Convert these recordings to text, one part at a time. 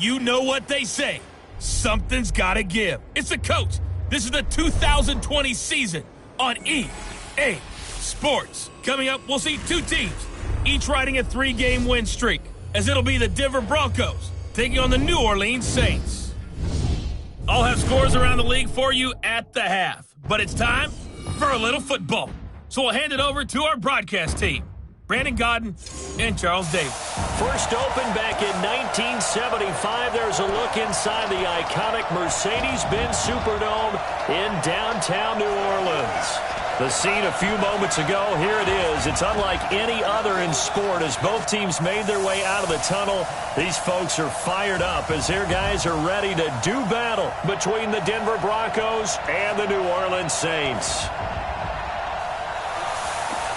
You know what they say. Something's got to give. It's the coach. This is the 2020 season on EA Sports. Coming up, we'll see two teams, each riding a 3-game win streak, as it'll be the Denver Broncos taking on the New Orleans Saints. I'll have scores around the league for you at the half, but it's time for a little football. So we'll hand it over to our broadcast team, Brandon Godden and Charles Davis. First open back in 1975. There's a look inside the iconic Mercedes-Benz Superdome in downtown New Orleans. The scene a few moments ago, here it is. It's unlike any other in sport as both teams made their way out of the tunnel. These folks are fired up as their guys are ready to do battle between the Denver Broncos and the New Orleans Saints.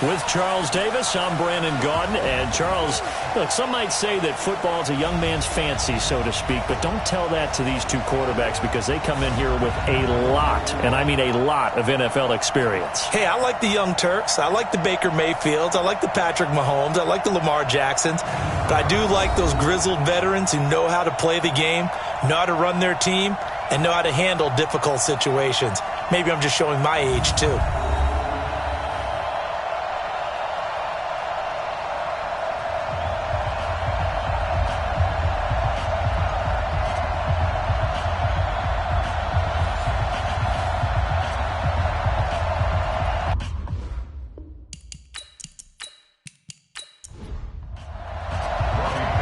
With Charles Davis, I'm Brandon Gaudin. And Charles, look, some might say that football is a young man's fancy, so to speak, but don't tell that to these two quarterbacks because they come in here with a lot, and I mean a lot, of NFL experience. Hey, I like the young Turks. I like the Baker Mayfields. I like the Patrick Mahomes. I like the Lamar Jacksons. But I do like those grizzled veterans who know how to play the game, know how to run their team, and know how to handle difficult situations. Maybe I'm just showing my age, too.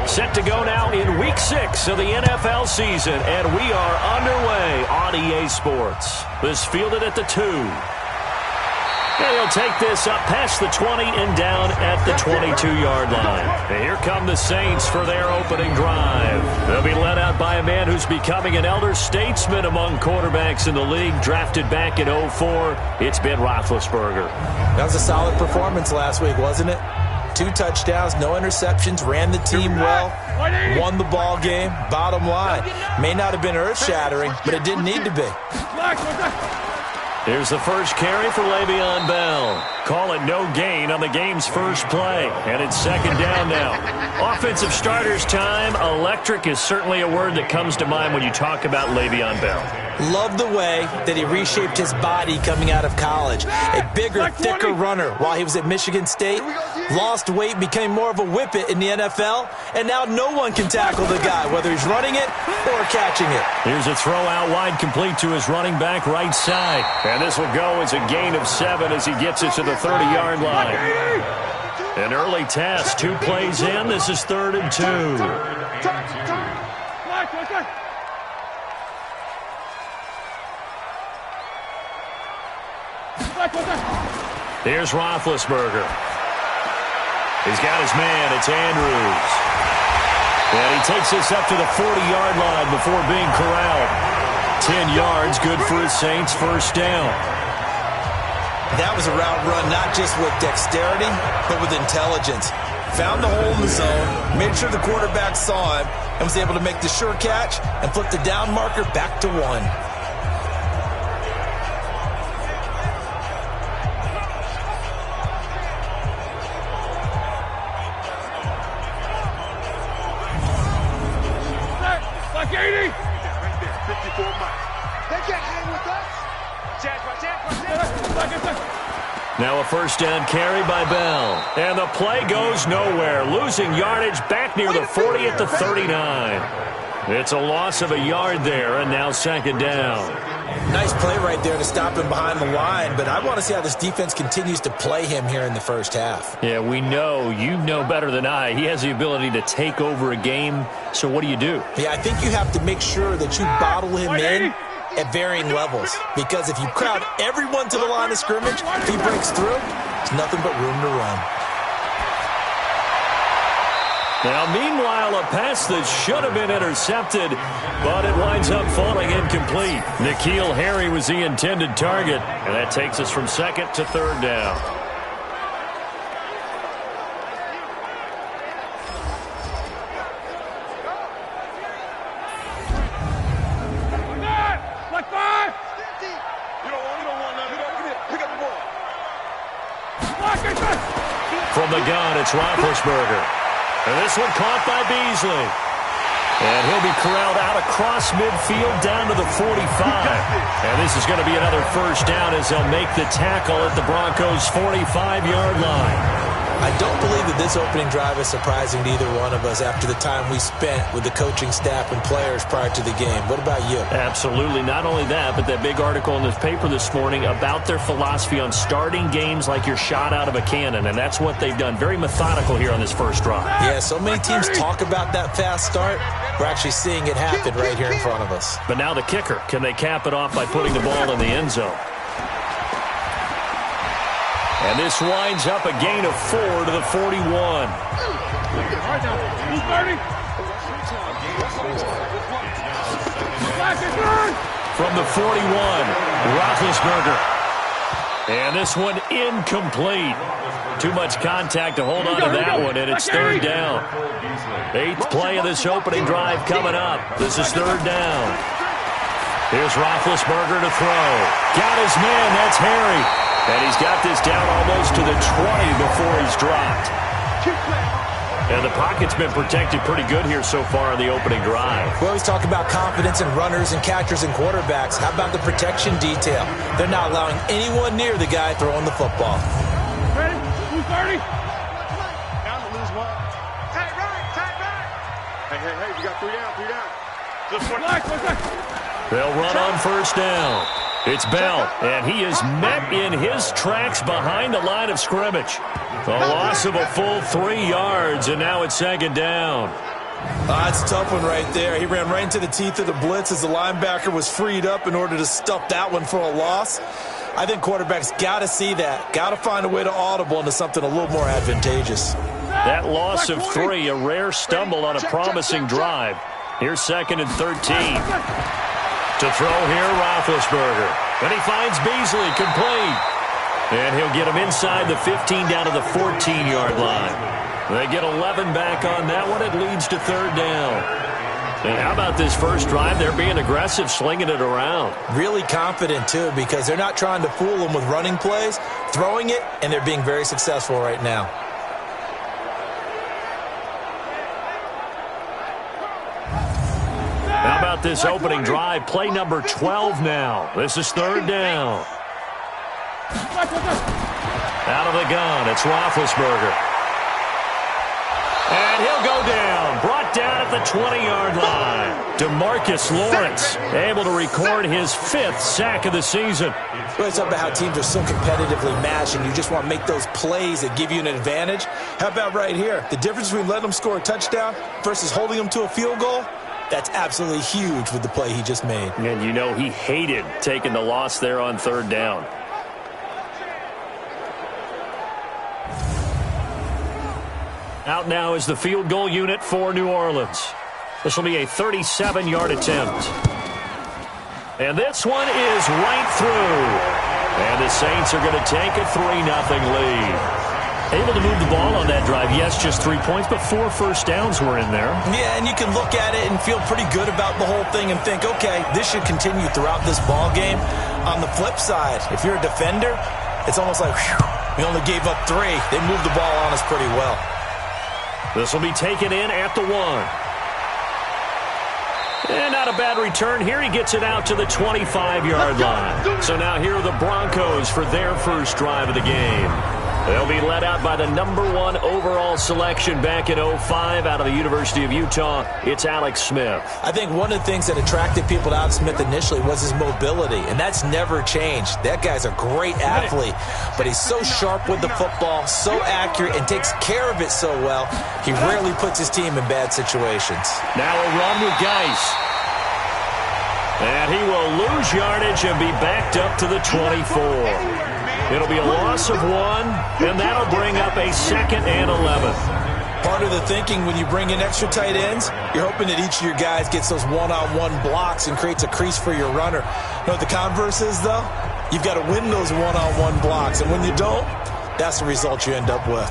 Set to go now in Week 6 of the NFL season, and we are underway on EA Sports. This fielded at the 2. And he'll take this up past the 20 and down at the 22-yard line. And here come the Saints for their opening drive. They'll be led out by a man who's becoming an elder statesman among quarterbacks in the league, drafted back in 2004. It's Ben Roethlisberger. That was a solid performance last week, wasn't it? 2 touchdowns, no interceptions, ran the team well, won the ball game. Bottom line, may not have been earth-shattering, but it didn't need to be. Here's the first carry for Le'Veon Bell. Call it no gain on the game's first play, and it's second down now. Offensive starters time. Electric is certainly a word that comes to mind when you talk about Le'Veon Bell. Love the way that he reshaped his body coming out of college. A bigger, thicker runner while he was at Michigan State. Lost weight, became more of a whippet in the NFL, and now no one can tackle the guy, whether he's running it or catching it. Here's a throw out wide, complete to his running back right side. And this will go as a gain of 7 as he gets it to the 30-yard line. An early test, 2 plays in. This is 3rd and 2. Here's Roethlisberger. He's got his man. It's Andrews. And he takes this up to the 40-yard line before being corralled. 10 yards, good for his Saints, first down. That was a route run not just with dexterity, but with intelligence. Found the hole in the zone, made sure the quarterback saw him, and was able to make the sure catch and flip the down marker back to 1. Now a first down carry by Bell. And the play goes nowhere. Losing yardage back near the 40 at the 39. It's a loss of a yard there, and now second down. Nice play right there to stop him behind the line, but I want to see how this defense continues to play him here in the first half. Yeah, we know. You know better than I. He has the ability to take over a game, so what do you do? Yeah, I think you have to make sure that you bottle him in at varying levels, because if you crowd everyone to the line of scrimmage, if he breaks through, there's nothing but room to run. Now, meanwhile, a pass that should have been intercepted, but it winds up falling incomplete. N'Keal Harry was the intended target, and that takes us from second to third down. From the gun, it's Roethlisberger. And this one caught by Beasley. And he'll be corralled out across midfield down to the 45. And this is going to be another first down as they'll make the tackle at the Broncos' 45-yard line. I don't believe that this opening drive is surprising to either one of us after the time we spent with the coaching staff and players prior to the game. What about you? Absolutely. Not only that, but that big article in the paper this morning about their philosophy on starting games like you're shot out of a cannon, and that's what they've done. Very methodical here on this first drive. Yeah, so many teams talk about that fast start. We're actually seeing it happen right here in front of us. But now the kicker. Can they cap it off by putting the ball in the end zone? And this winds up a gain of 4 to the 41. From the 41, Roethlisberger. And this one incomplete. Too much contact to hold on to that one, and it's third down. 8th play of this opening drive coming up. This is third down. Here's Roethlisberger to throw. Got his man. That's Harry. And he's got this down almost to the 20 before he's dropped. And the pocket's been protected pretty good here so far in the opening drive. We always talk about confidence in runners and catchers and quarterbacks. How about the protection detail? They're not allowing anyone near the guy throwing the football. Ready? 230. Down to lose one. Tight right, tight right. Hey, we got 3 down. Just one. They'll run on first down. It's Bell, and he is met in his tracks behind the line of scrimmage. A loss of a full 3 yards, and now it's second down. It's a tough one right there. He ran right into the teeth of the blitz as the linebacker was freed up in order to stuff that one for a loss. I think quarterbacks got to see that. Got to find a way to audible into something a little more advantageous. That loss of 3, a rare stumble on a promising drive. Here's 2nd and 13. To throw here, Roethlisberger. And he finds Beasley, complete. And he'll get him inside the 15 down to the 14-yard line. They get 11 back on that one. It leads to third down. And how about this first drive? They're being aggressive, slinging it around. Really confident, too, because they're not trying to fool them with running plays, throwing it, and they're being very successful right now. How about this opening drive? Play number 12 now. This is third down. Out of the gun, it's Roethlisberger. And he'll go down. Brought down at the 20-yard line. DeMarcus Lawrence able to record his 5th sack of the season. Well, it's about how teams are so competitively matched, and you just want to make those plays that give you an advantage. How about right here? The difference between letting them score a touchdown versus holding them to a field goal? That's absolutely huge with the play he just made. And you know he hated taking the loss there on third down. Out now is the field goal unit for New Orleans. This will be a 37-yard attempt. And this one is right through. And the Saints are going to take a 3-0 lead. Able to move the ball on that drive. Yes, just 3 points, but 4 first downs were in there. Yeah, and you can look at it and feel pretty good about the whole thing and think, okay, this should continue throughout this ball game. On the flip side, if you're a defender, it's almost like, whew, we only gave up 3. They moved the ball on us pretty well. This will be taken in at the 1. And not a bad return here. He gets it out to the 25-yard line. So now here are the Broncos for their first drive of the game. They'll be led out by the number 1 overall selection back in 2005 out of the University of Utah. It's Alex Smith. I think one of the things that attracted people to Alex Smith initially was his mobility, and that's never changed. That guy's a great athlete, but he's so sharp with the football, so accurate, and takes care of it so well, he rarely puts his team in bad situations. Now a run with Geis. And he will lose yardage and be backed up to the 24. It'll be a loss of 1, and that'll bring up a 2nd and 11. Part of the thinking when you bring in extra tight ends, you're hoping that each of your guys gets those one-on-one blocks and creates a crease for your runner. You know what the converse is, though? You've got to win those one-on-one blocks, and when you don't, that's the result you end up with.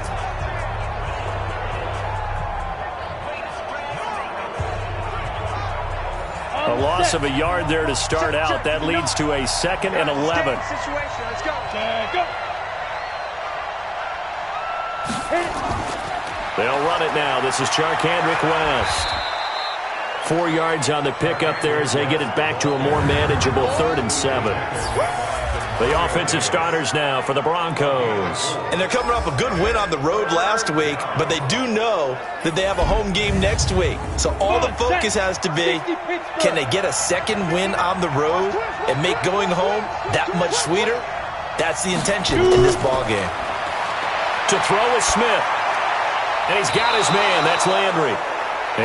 A loss of a yard there to start out. That leads to a 2nd and 11. Let's go. Go. They'll run it now. This is Charkandrick West. 4 yards on the pickup there as they get it back to a more manageable 3rd and 7. The offensive starters now for the Broncos. And they're coming off a good win on the road last week, but they do know that they have a home game next week. So all the focus has to be, can they get a second win on the road and make going home that much sweeter? That's the intention in this ballgame. To throw is Smith. And he's got his man. That's Landry.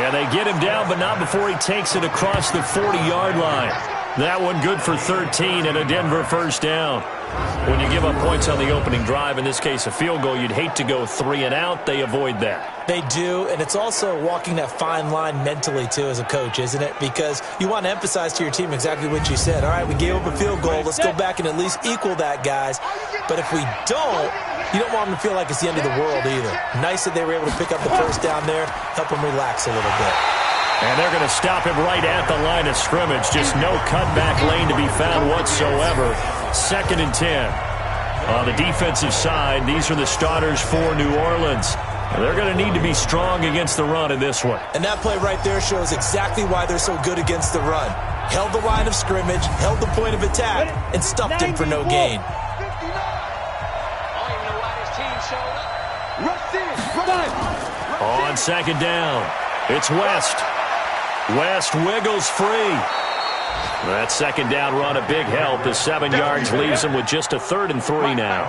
And they get him down, but not before he takes it across the 40-yard line. That one good for 13 and a Denver first down. When you give up points on the opening drive, in this case a field goal, you'd hate to go 3 and out. They avoid that. They do, and it's also walking that fine line mentally, too, as a coach, isn't it? Because you want to emphasize to your team exactly what you said. All right, we gave up a field goal. Let's go back and at least equal that, guys. But if we don't, you don't want them to feel like it's the end of the world either. Nice that they were able to pick up the first down there, help them relax a little bit. And they're going to stop him right at the line of scrimmage. Just no cutback lane to be found whatsoever. 2nd and 10. On the defensive side, these are the starters for New Orleans. And they're going to need to be strong against the run in this one. And that play right there shows exactly why they're so good against the run. Held the line of scrimmage, held the point of attack, and stuffed him for no gain. On 2nd down, it's West. West wiggles free. That 2nd down run a big help as 7 yards leaves him with just a 3rd and 3 now.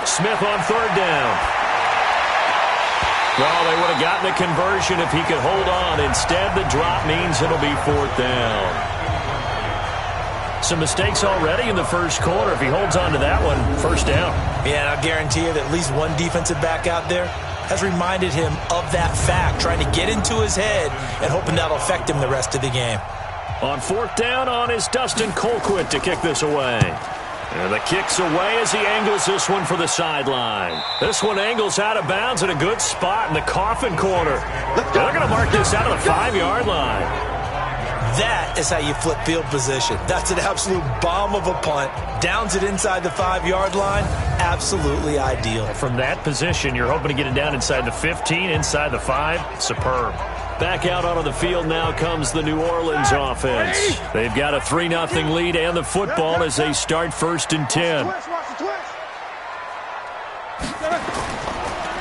Smith on 3rd down. Well, they would have gotten the conversion if he could hold on. Instead, the drop means it'll be 4th down. Some mistakes already in the first quarter. If he holds on to that one, first down. Yeah, and I'll guarantee you that at least one defensive back out there has reminded him of that fact, trying to get into his head and hoping that'll affect him the rest of the game. On 4th down on is Dustin Colquitt to kick this away. And the kick's away as he angles this one for the sideline. This one angles out of bounds at a good spot in the coffin corner. They're going to mark this out of the 5-yard line. That is how you flip field position. That's an absolute bomb of a punt. Downs it inside the 5-yard line. Absolutely ideal. From that position, you're hoping to get it down inside the 15, inside the 5. Superb. Back out onto the field now comes the New Orleans offense. They've got a 3-0 lead and the football as they start 1st and 10.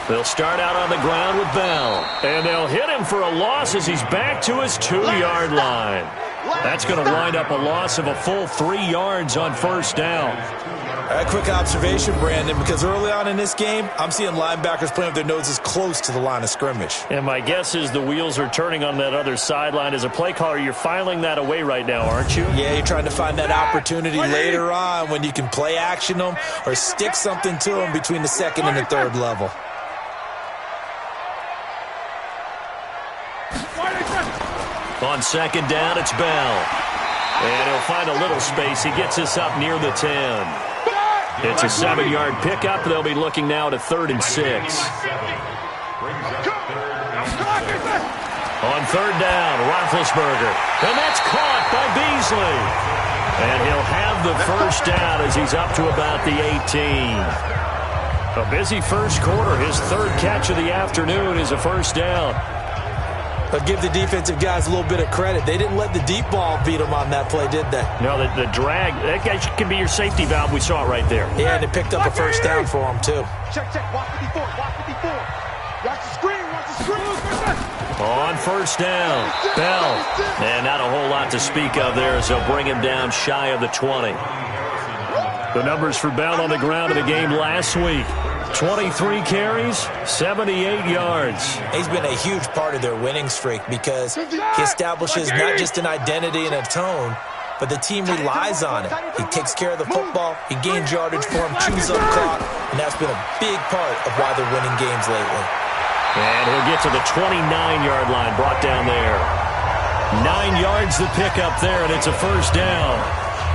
They'll start out on the ground with Bell. And they'll hit him for a loss as he's back to his 2-yard line. That's going to wind up a loss of a full 3 yards on 1st down. A quick observation, Brandon, because early on in this game, I'm seeing linebackers playing with their noses close to the line of scrimmage. And my guess is the wheels are turning on that other sideline. As a play caller, you're filing that away right now, aren't you? Yeah, you're trying to find that opportunity later on when you can play action them or stick something to them between the 2nd and the 3rd level. On 2nd down, it's Bell. And he'll find a little space. He gets us up near the 10. It's a 7-yard pickup. They'll be looking now at a 3rd and 6. On 3rd down, Roethlisberger. And that's caught by Beasley. And he'll have the first down as he's up to about the 18. A busy first quarter. His 3rd catch of the afternoon is a first down. But give the defensive guys a little bit of credit. They didn't let the deep ball beat them on that play, did they? No, the drag, that guy can be your safety valve. We saw it right there. Yeah, and it picked up a first down for them, too. Check, watch 54, watch 54. Watch the screen, watch the screen. On 1st down, Bell. And not a whole lot to speak of there as they'll bring him down shy of the 20. The numbers for Bell on the ground in the game last week. 23 carries, 78 yards. He's been a huge part of their winning streak because he establishes not just an identity and a tone, but the team relies on it. He takes care of the football, he gains yardage for him, chews up clock, and that's been a big part of why they're winning games lately. And he'll get to the 29-yard line, brought down there. 9 yards the pickup there, and it's a first down.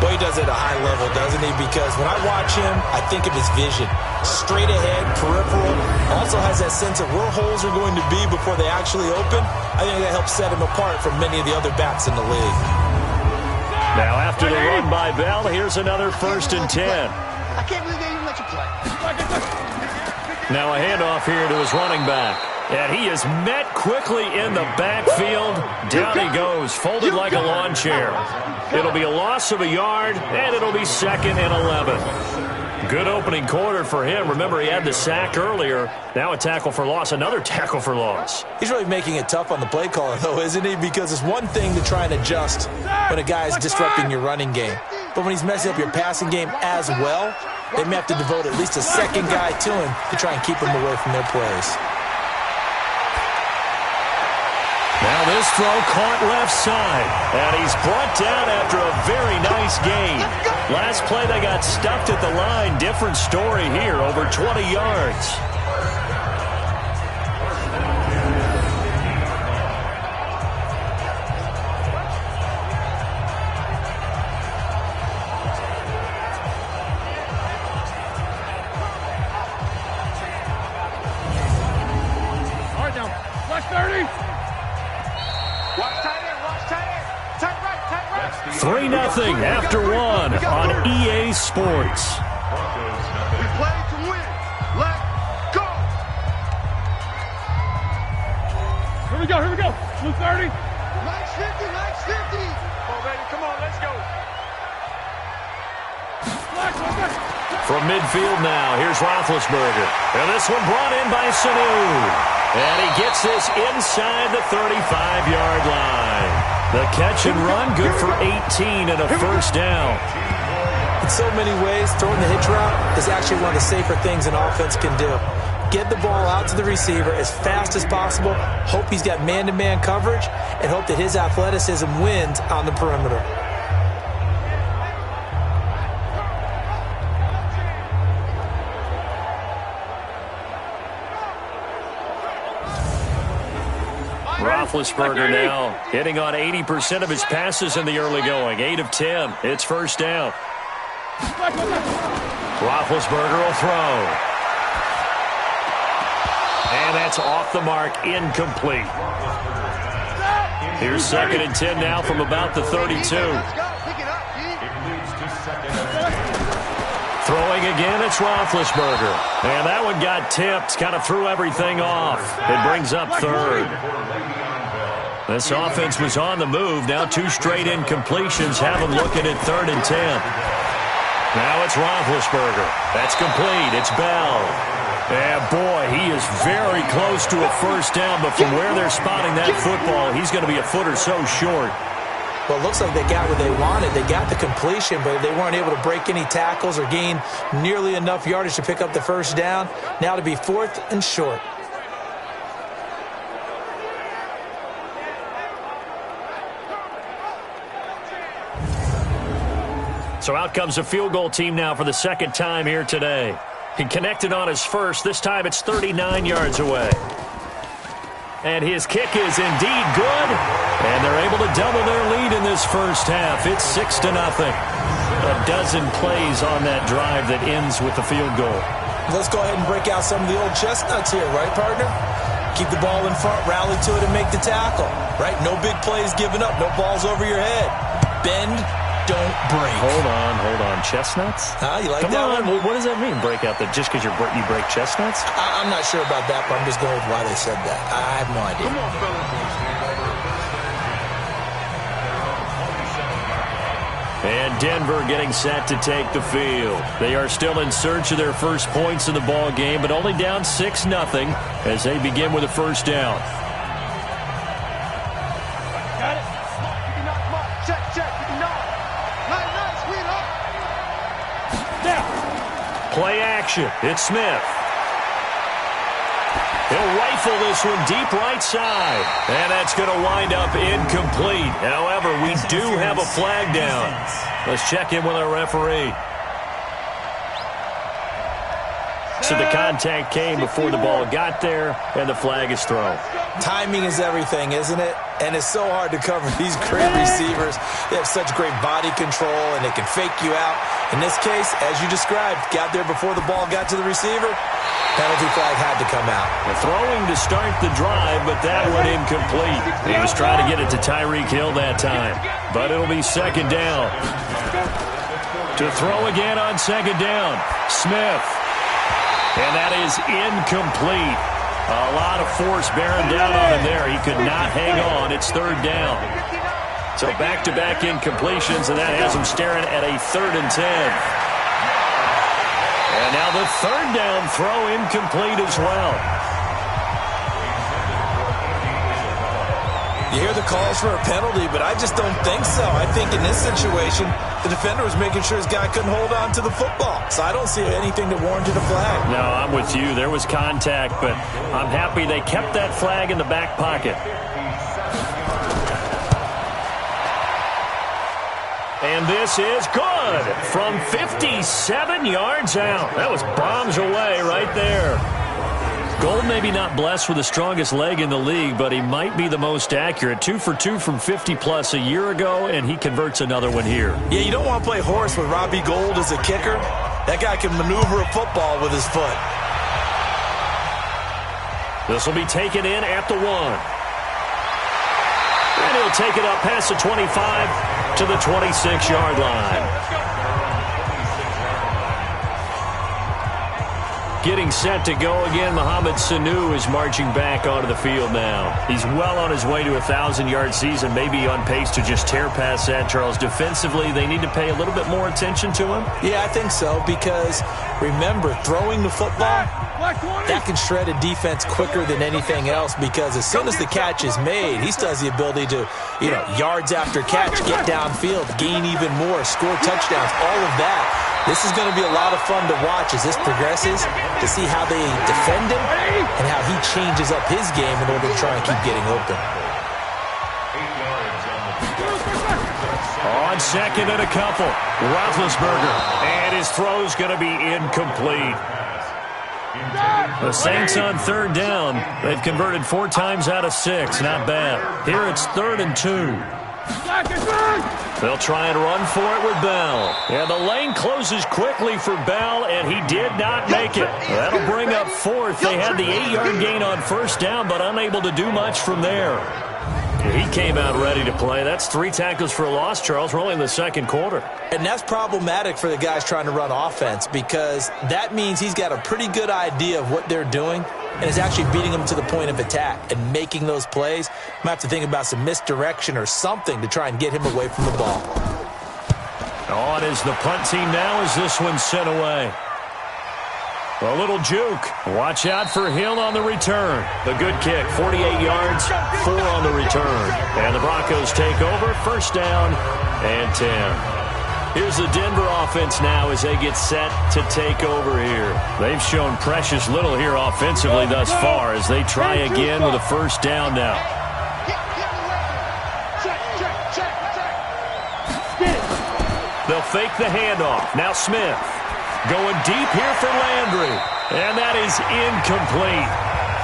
Boy, he does it at a high level, doesn't he? Because when I watch him, I think of his vision. Straight ahead, peripheral. Also has that sense of where holes are going to be before they actually open. I think that helps set him apart from many of the other backs in the league. Now after the run by Bell, here's another 1st and 10. I can't believe they even let you play. Now a handoff here to his running back. And he is met quickly in the backfield. Down he goes, folded like a lawn chair. It'll be a loss of a yard, and it'll be 2nd and 11. Good opening quarter for him. Remember, he had the sack earlier. Now a tackle for loss, another tackle for loss. He's really making it tough on the play caller, though, isn't he? Because it's one thing to try and adjust when a guy is disrupting your running game. But when he's messing up your passing game as well, they may have to devote at least a second guy to him to try and keep him away from their plays. Now this throw caught left side, and he's brought down after a very nice gain. Last play they got stuffed at the line. Different story here, over 20 yards. All right, now, flash 30. 3-0 after 1 on EA Sports. We play to win. Let's go. Here we go, here we go. Blue 30. Max 50, Max 50. Come on, baby, come on, let's go. From midfield now, here's Roethlisberger. And this one brought in by Sanu. And he gets this inside the 35-yard line. The catch and run, good for 18 and a first down. In so many ways, throwing the hitch route is actually one of the safer things an offense can do. Get the ball out to the receiver as fast as possible, hope he's got man-to-man coverage, and hope that his athleticism wins on the perimeter. Roethlisberger now hitting on 80% of his passes in the early going. 8 of 10. It's first down. Roethlisberger will throw. And that's off the mark, incomplete. Here's 2nd and 10 now from about the 32. Throwing again, it's Roethlisberger. And that one got tipped, kind of threw everything off. It brings up 3rd. This offense was on the move. Now 2 straight incompletions have them looking at 3rd and 10. Now it's Roethlisberger. That's complete. It's Bell. And boy, he is very close to a first down, but from where they're spotting that football, he's going to be a foot or so short. Well, it looks like they got what they wanted. They got the completion, but they weren't able to break any tackles or gain nearly enough yardage to pick up the first down. Now to be 4th and short. So out comes a field goal team now for the 2nd time here today. He connected on his first. This time it's 39 yards away. And his kick is indeed good. And they're able to double their lead in this first half. It's 6-0. A dozen plays on that drive that ends with the field goal. Let's go ahead and break out some of the old chestnuts here, right, partner? Keep the ball in front, rally to it, and make the tackle, right? No big plays given up, no balls over your head. Bend, don't break. Hold on. Chestnuts? You like Come that on. one? What does that mean, break out? Just because you break chestnuts? I'm not sure about that, but I'm just going with why they said that. I have no idea. Come on, fellas. And Denver getting set to take the field. They are still in search of their first points in the ball game, but only down 6-0 as they begin with a first down. Got it. Come on. Check. Nice, sweet up. Now. Play action. It's Smith. He'll rifle this one deep right side. And that's going to wind up incomplete. However, we do have a flag down. Let's check in with our referee. So the contact came before the ball got there, and the flag is thrown. Timing is everything, isn't it? And it's so hard to cover these great receivers. They have such great body control, and they can fake you out. In this case, as you described, got there before the ball got to the receiver. Penalty flag had to come out. Throwing to start the drive, but that one incomplete. He was trying to get it to Tyreek Hill that time. But it'll be 2nd down. To throw again on 2nd down. Smith. And that is incomplete. A lot of force bearing down on him there. He could not hang on. It's third down. So back-to-back incompletions, and that has him staring at a 3rd and 10. And now the third down throw incomplete as well. You hear the calls for a penalty, but I just don't think so. I think in this situation, the defender was making sure his guy couldn't hold on to the football. So I don't see anything that warranted a flag. No, I'm with you. There was contact, but I'm happy they kept that flag in the back pocket. And this is good from 57 yards out. That was bombs away right there. Gold maybe not blessed with the strongest leg in the league, but he might be the most accurate. 2 for 2 from 50-plus a year ago, and he converts another one here. Yeah, you don't want to play horse with Robbie Gould as a kicker. That guy can maneuver a football with his foot. This will be taken in at the 1. And he'll take it up past the 25 to the 26-yard line. Getting set to go again, Mohamed Sanu is marching back onto the field now. He's well on his way to a 1,000-yard season, maybe on pace to just tear past that, Charles. Defensively, they need to pay a little bit more attention to him? Yeah, I think so, because remember, throwing the football, that can shred a defense quicker than anything else, because as soon as the catch is made, he still has the ability to, yards after catch, get downfield, gain even more, score touchdowns, all of that. This is going to be a lot of fun to watch as this progresses, to see how they defend him and how he changes up his game in order to try and keep getting open. On second and a couple, Roethlisberger, and his throw's going to be incomplete. The Saints on third down. They've converted 4 times out of 6. Not bad. Here it's 3rd and 2. They'll try and run for it with Bell. And the lane closes quickly for Bell, and he did not make it. That'll bring up 4th. They had the 8-yard gain on first down, but unable to do much from there. He came out ready to play. That's 3 tackles for a loss, Charles. We're only in the second quarter. And that's problematic for the guys trying to run offense, because that means he's got a pretty good idea of what they're doing and is actually beating them to the point of attack and making those plays. Might have to think about some misdirection or something to try and get him away from the ball. On is the punt team now as this one's sent away. A little juke. Watch out for Hill on the return. The good kick, 48 yards, 4 on the return. And the Broncos take over, first down and 10. Here's the Denver offense now as they get set to take over here. They've shown precious little here offensively thus far as they try again with a first down now. They'll fake the handoff. Now Smith. Going deep here for Landry. And that is incomplete.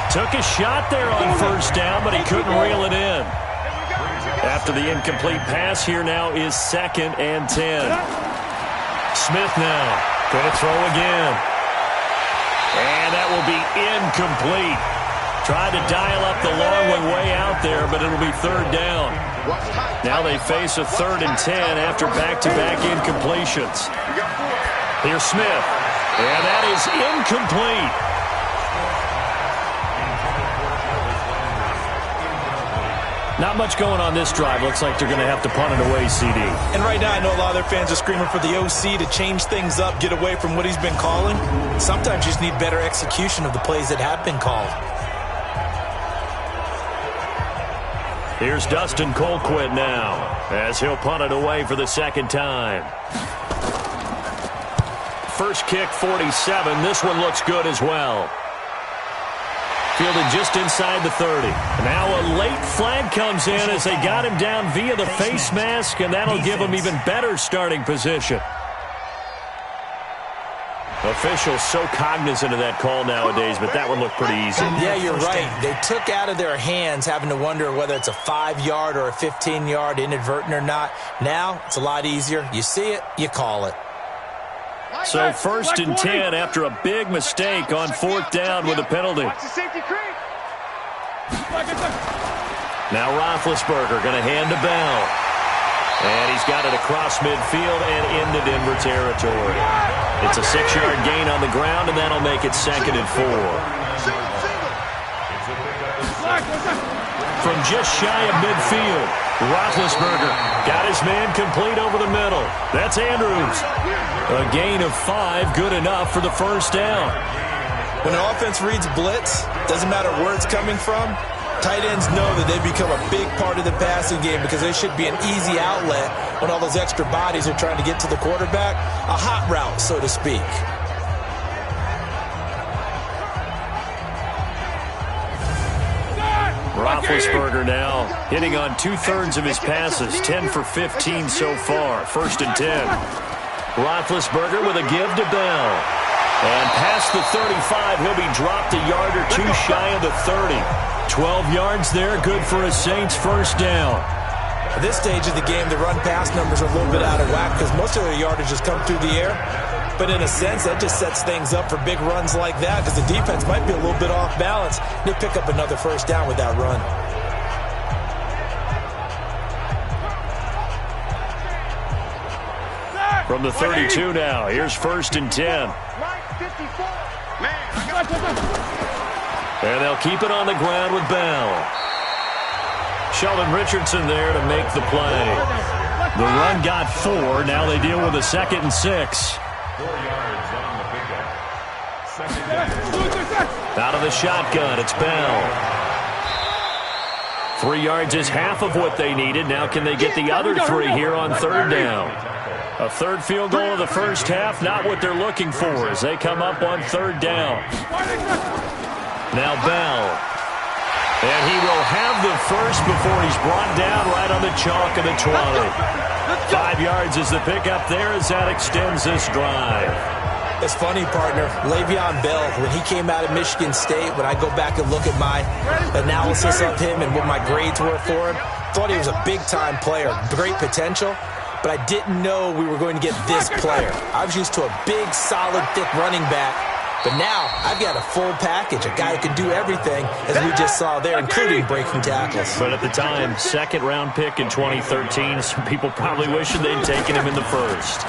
Took a shot there on first down, but he couldn't reel it in. After the incomplete pass, here now is 2nd and 10. Smith now. Going to throw again. And that will be incomplete. Tried to dial up the long one way out there, but it'll be 3rd down. Now they face a 3rd and 10 after back-to-back incompletions. Here's Smith, and that is incomplete. Not much going on this drive. Looks like they're going to have to punt it away, CD. And right now I know a lot of their fans are screaming for the OC to change things up, get away from what he's been calling. Sometimes you just need better execution of the plays that have been called. Here's Dustin Colquitt now as he'll punt it away for the 2nd time. First kick, 47. This one looks good as well. Fielded just inside the 30. Now a late flag comes in as they got him down via the face mask, and that'll give him even better starting position. Officials so cognizant of that call nowadays, but that one looked pretty easy. Yeah, you're right. They took out of their hands having to wonder whether it's a 5-yard or a 15-yard, inadvertent or not. Now it's a lot easier. You see it, you call it. So 1st and 10 after a big mistake on 4th down with a penalty. Now Roethlisberger going to hand to Bell. And he he's got it across midfield and into Denver territory. It's a 6-yard gain on the ground, and that'll make it 2nd and 4. From just shy of midfield, Roethlisberger got his man complete over the middle. That's Andrews. A gain of 5, good enough for the first down. When an offense reads blitz, doesn't matter where it's coming from, tight ends know that they become a big part of the passing game because they should be an easy outlet when all those extra bodies are trying to get to the quarterback. A hot route, so to speak. Roethlisberger now hitting on 2/3 of his passes, 10 for 15 so far. 1st and 10. Roethlisberger with a give to Bell. And past the 35, he'll be dropped a yard or two shy of the 30. 12 yards there, good for a Saints first down. At this stage of the game, the run-pass numbers are a little bit out of whack because most of their yardage has come through the air. But in a sense, that just sets things up for big runs like that because the defense might be a little bit off balance. They pick up another first down with that run. From the 32 now, here's 1st and 10. And they'll keep it on the ground with Bell. Sheldon Richardson there to make the play. The run got 4. Now they deal with a 2nd and 6. 4 yards on the pickup. 2nd down. Out of the shotgun, it's Bell. 3 yards is half of what they needed. Now can they get the other 3 here on 3rd down? A 3rd field goal of the first half, not what they're looking for as they come up on 3rd down. Now Bell. And he will have the first before he's brought down right on the chalk of the 20. 5 yards is the pickup there as that extends this drive. It's funny, partner. Le'Veon Bell, when he came out of Michigan State, when I go back and look at my analysis of him and what my grades were for him, thought he was a big-time player, great potential, but I didn't know we were going to get this player. I was used to a big, solid, thick running back, but now I've got a full package, a guy who can do everything, as we just saw there, including breaking tackles. But at the time, 2nd-round pick in 2013, some people probably wishing they'd taken him in the 1st.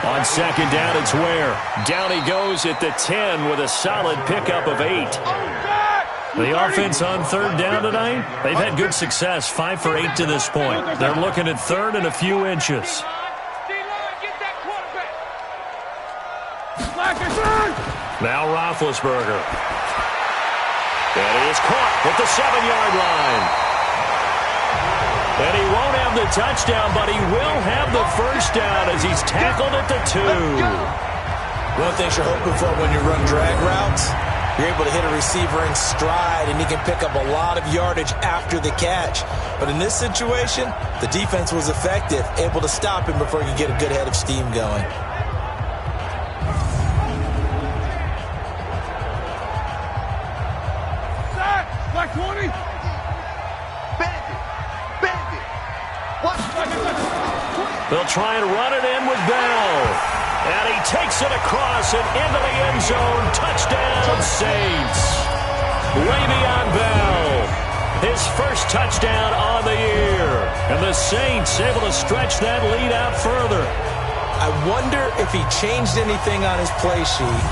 On 2nd down, it's Ware. Down he goes at the 10 with a solid pickup of 8. The offense on 3rd down tonight, they've had good success, 5 for 8 to this point. They're looking at 3rd and a few inches. Now Roethlisberger. And he is caught at the 7-yard line. And he won't have the touchdown, but he will have the first down as he's tackled at the 2. One of the things you're hoping for when you run drag routes, you're able to hit a receiver in stride, and he can pick up a lot of yardage after the catch. But in this situation, the defense was effective, able to stop him before he could get a good head of steam going. Black 20. They'll try and run it in with Bell. And he takes it across and into the end zone. Touchdown, Saints. Le'Veon Bell. His first touchdown on the year. And the Saints able to stretch that lead out further. I wonder if he changed anything on his play sheet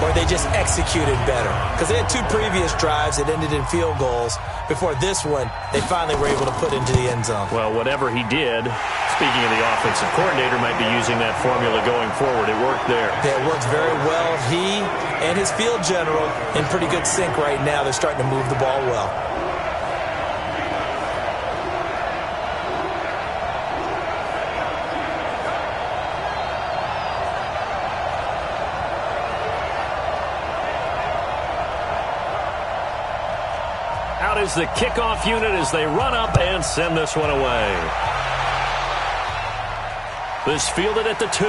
or they just executed better. Because they had 2 previous drives that ended in field goals. Before this one, they finally were able to put into the end zone. Well, whatever he did, speaking of the offensive coordinator, might be using that formula going forward. It worked there. Yeah, it worked very well. He and his field general in pretty good sync right now. They're starting to move the ball well. Out is the kickoff unit as they run up and send this one away. This fielded at the 2.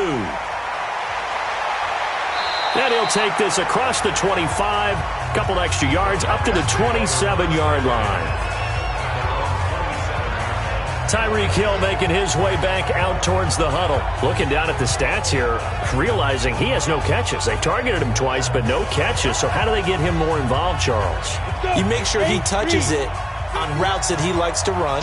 And he'll take this across the 25, a couple extra yards up to the 27-yard line. Tyreek Hill making his way back out towards the huddle. Looking down at the stats here, realizing he has no catches. They targeted him twice, but no catches. So how do they get him more involved, Charles? You make sure he touches it on routes that he likes to run,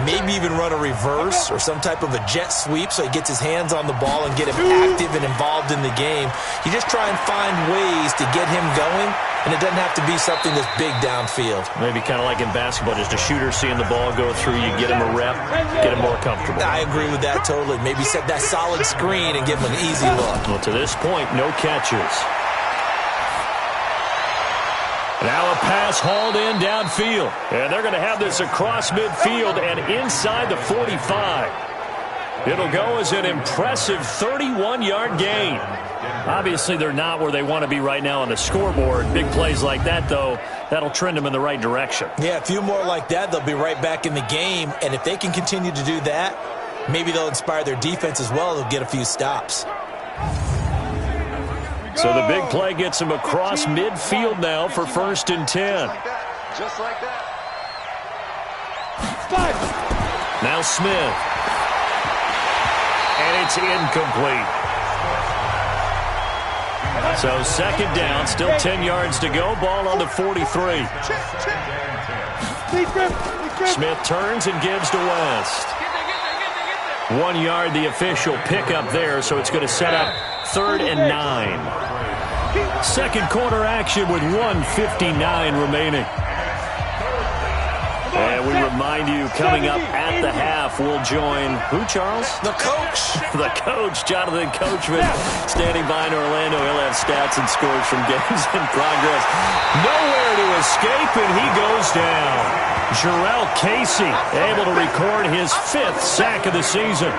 maybe even run a reverse or some type of a jet sweep so he gets his hands on the ball and get him active and involved in the game. You just try and find ways to get him going, and it doesn't have to be something that's big downfield. Maybe kind of like in basketball, just a shooter seeing the ball go through, you get him a rep, get him more comfortable. I agree with that totally. Maybe set that solid screen and give him an easy look. Well, to this point, no catches. Now a pass hauled in downfield. And they're going to have this across midfield and inside the 45. It'll go as an impressive 31-yard gain. Obviously, they're not where they want to be right now on the scoreboard. Big plays like that, though, that'll trend them in the right direction. Yeah, a few more like that, they'll be right back in the game. And if they can continue to do that, maybe they'll inspire their defense as well. They'll get a few stops. So the big play gets him across midfield now for 1st and 10. Just like that. Now Smith. And it's incomplete. So 2nd down, still 10 yards to go. Ball on the 43. Smith turns and gives to West. 1 yard, the official pickup there, so it's going to set up 3rd and 9. Second quarter action with 1:59 remaining. And we remind you, coming up at the half, we'll join who, Charles? The coach. The coach, Jonathan Coachman, standing by in Orlando. He'll have stats and scores from games in progress. Nowhere to escape, and he goes down. Jarrell Casey able to record his 5th sack of the season.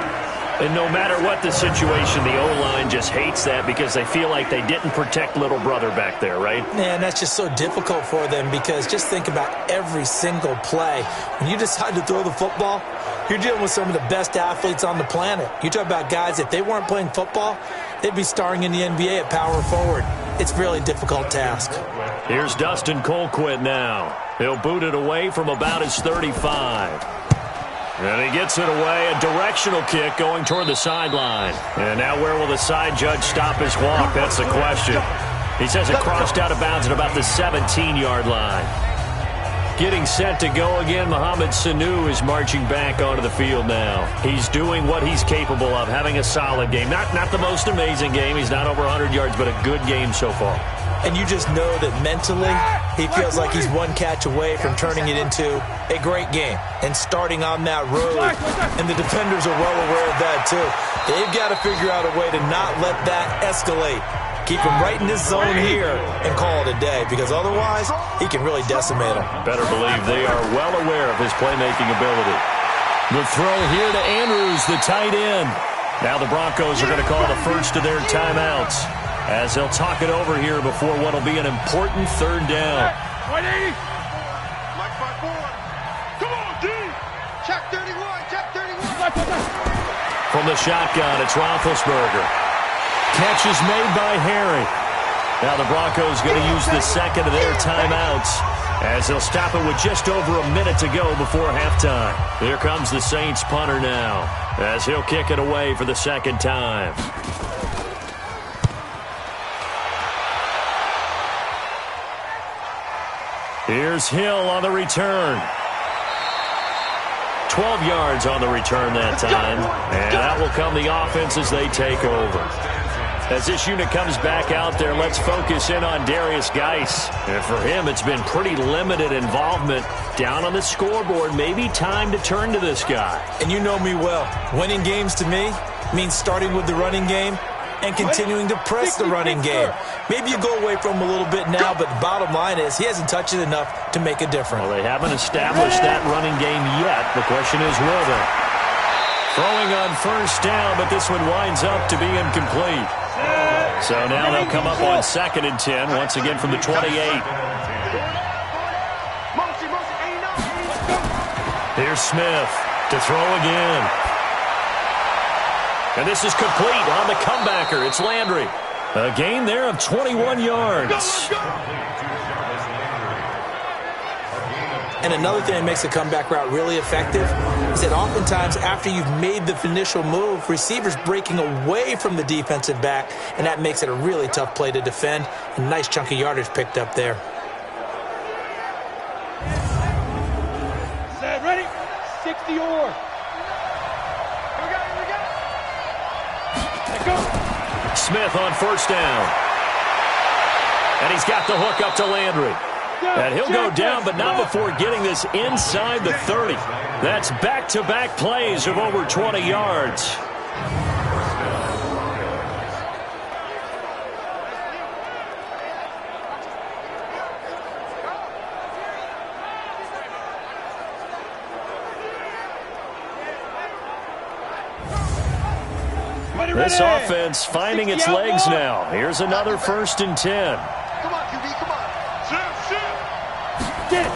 And no matter what the situation, the O-line just hates that because they feel like they didn't protect little brother back there, right? Man, that's just so difficult for them because just think about every single play. When you decide to throw the football, you're dealing with some of the best athletes on the planet. You talk about guys, if they weren't playing football, they'd be starring in the NBA at power forward. It's a really difficult task. Here's Dustin Colquitt now. He'll boot it away from about his 35. And he gets it away, a directional kick going toward the sideline. And now where will the side judge stop his walk? That's the question. He says it crossed out of bounds at about the 17-yard line. Getting set to go again, Mohamed Sanu is marching back onto the field now. He's doing what he's capable of, having a solid game. Not the most amazing game. He's not over 100 yards, but a good game so far. And you just know that mentally he feels like he's one catch away from turning it into a great game and starting on that road. And the defenders are well aware of that, too. They've got to figure out a way to not let that escalate. Keep him right in this zone here and call it a day, because otherwise he can really decimate him. Better believe they are well aware of his playmaking ability. The throw here to Andrews, the tight end. Now the Broncos are going to call the first of their timeouts as they'll talk it over here before what will be an important 3rd down. 180. Like 5-4. Come on, D. Check 31. Check 31. From the shotgun, it's Roethlisberger. Catch is made by Harry. Now the Broncos going to use the 2nd of their timeouts as they'll stop it with just over a minute to go before halftime. Here comes the Saints punter now as he'll kick it away for the 2nd time. Here's Hill on the return. 12 yards on the return that time. And that will come the offense as they take over. As this unit comes back out there, let's focus in on Darius Geis. And for him, it's been pretty limited involvement down on the scoreboard. Maybe time to turn to this guy. And you know me well. Winning games to me means starting with the running game and continuing to press the running game. Maybe you go away from him a little bit now, but the bottom line is he hasn't touched it enough to make a difference. Well, they haven't established that running game yet. The question is, will they? Throwing on 1st down, but this one winds up to be incomplete. So now they'll come up on 2nd and 10, once again from the 28. Here's Smith to throw again. And this is complete on the comebacker. It's Landry. A gain there of 21 yards. And another thing that makes the comeback route really effective is that oftentimes after you've made the initial move, receivers breaking away from the defensive back, and that makes it a really tough play to defend. A nice chunk of yardage picked up there. Smith on first down. And he's got the hook up to Landry. And he'll go down, but not before getting this inside the 30. That's back-to-back plays of over 20 yards. This offense finding its legs now. Here's another 1st and 10. Come on, QB, come on. Sit.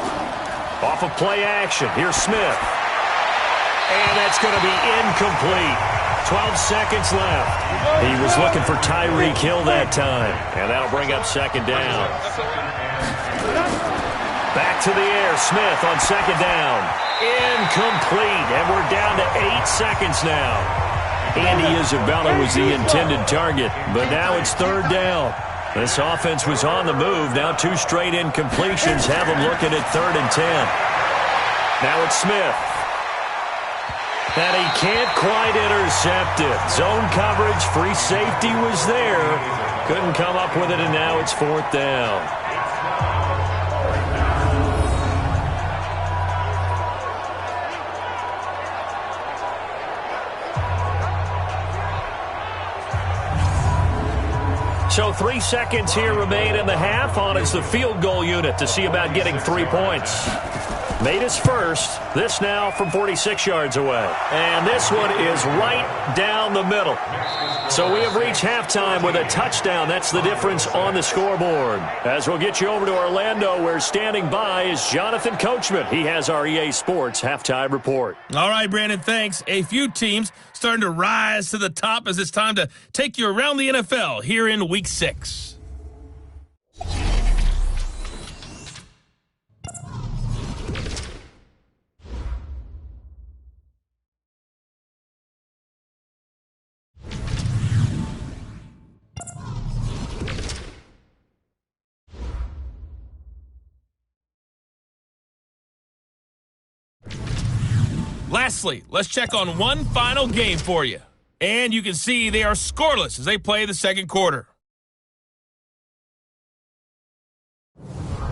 Off of play action. Here's Smith. And that's going to be incomplete. 12 seconds left. He was looking for Tyreek Hill that time. And that'll bring up 2nd down. Back to the air. Smith on 2nd down. Incomplete. And we're down to 8 seconds now. Andy Isabella was the intended target, but now it's 3rd down. This offense was on the move. Now 2 straight incompletions have them looking at 3rd and 10. Now it's Smith. And he can't quite intercept it. Zone coverage, free safety was there. Couldn't come up with it, and now it's 4th down. So 3 seconds here remain in the half. On is the field goal unit to see about getting 3 points. Made his first. This now from 46 yards away. And this one is right down the middle. So we have reached halftime with a touchdown. That's the difference on the scoreboard. As we'll get you over to Orlando, where standing by is Jonathan Coachman. He has our EA Sports halftime report. All right, Brandon, thanks. A few teams starting to rise to the top as it's time to take you around the NFL here in Week 6. Lastly, let's check on one final game for you. And you can see they are scoreless as they play the 2nd quarter.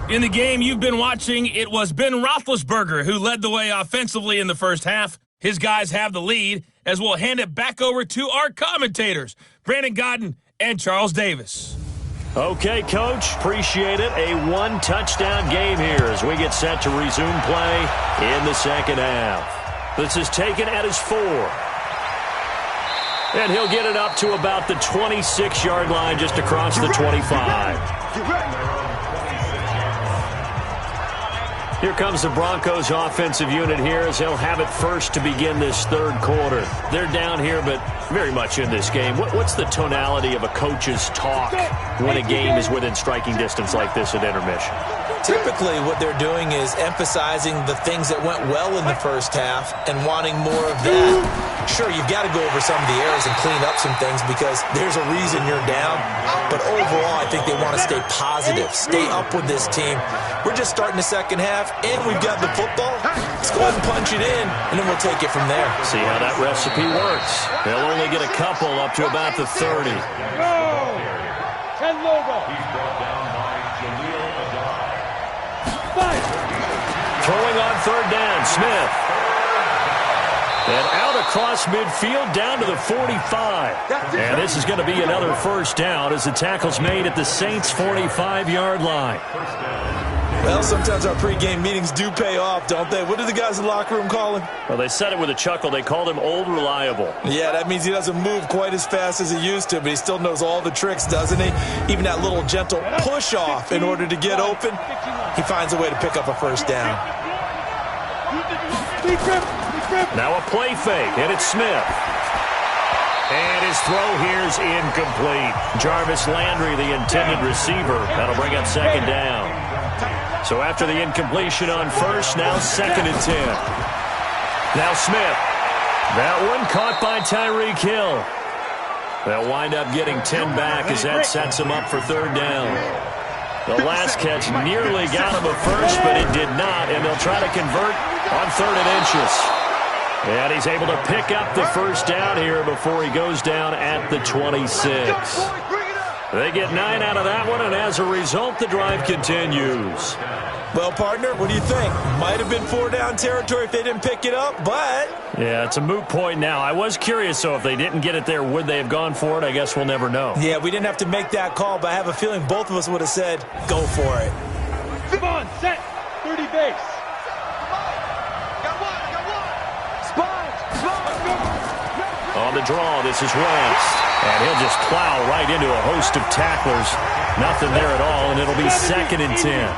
In the game you've been watching, it was Ben Roethlisberger who led the way offensively in the first half. His guys have the lead as we'll hand it back over to our commentators, Brandon Godden and Charles Davis. Okay, Coach, appreciate it. A 1-touchdown game here as we get set to resume play in the 2nd half. This is taken at his 4. And he'll get it up to about the 26-yard line just across the 25. Here comes the Broncos offensive unit here as they'll have it first to begin this 3rd quarter. They're down here, but very much in this game. What's the tonality of a coach's talk when a game is within striking distance like this at intermission? Typically, what they're doing is emphasizing the things that went well in the first half and wanting more of that. Sure, you've got to go over some of the errors and clean up some things because there's a reason you're down. But overall, I think they want to stay positive, stay up with this team. We're just starting the 2nd half, and we've got the football. Let's go ahead and punch it in, and then we'll take it from there. See how that recipe works. They'll only get a couple up to about the 30. Ten logo. Throwing on 3rd down, Smith. And out across midfield down to the 45. And this is going to be another 1st down as the tackle's made at the Saints' 45-yard line. Well, sometimes our pregame meetings do pay off, don't they? What do the guys in the locker room call him? Well, they said it with a chuckle. They called him Old Reliable. Yeah, that means he doesn't move quite as fast as he used to, but he still knows all the tricks, doesn't he? Even that little gentle push-off in order to get open, he finds a way to pick up a 1st down. Now a play fake, and it's Smith. And his throw here's incomplete. Jarvis Landry, the intended receiver. That'll bring up 2nd down. So after the incompletion on 1st, now 2nd and 10. Now Smith. That one caught by Tyreek Hill. They'll wind up getting 10 back as that sets them up for 3rd down. The last catch nearly got him a 1st, but it did not, and they'll try to convert on 3rd and inches. And he's able to pick up the first down here before he goes down at the 26. They get 9 out of that one, and as a result, the drive continues. Well, partner, what do you think? Might have been 4-down territory if they didn't pick it up, but... Yeah, it's a moot point now. I was curious, so if they didn't get it there, would they have gone for it? I guess we'll never know. Yeah, we didn't have to make that call, but I have a feeling both of us would have said, go for it. Come on, set. 30 base. On the draw, this is Wentz. And he'll just plow right into a host of tacklers. Nothing there at all, and it'll be 2nd and 10.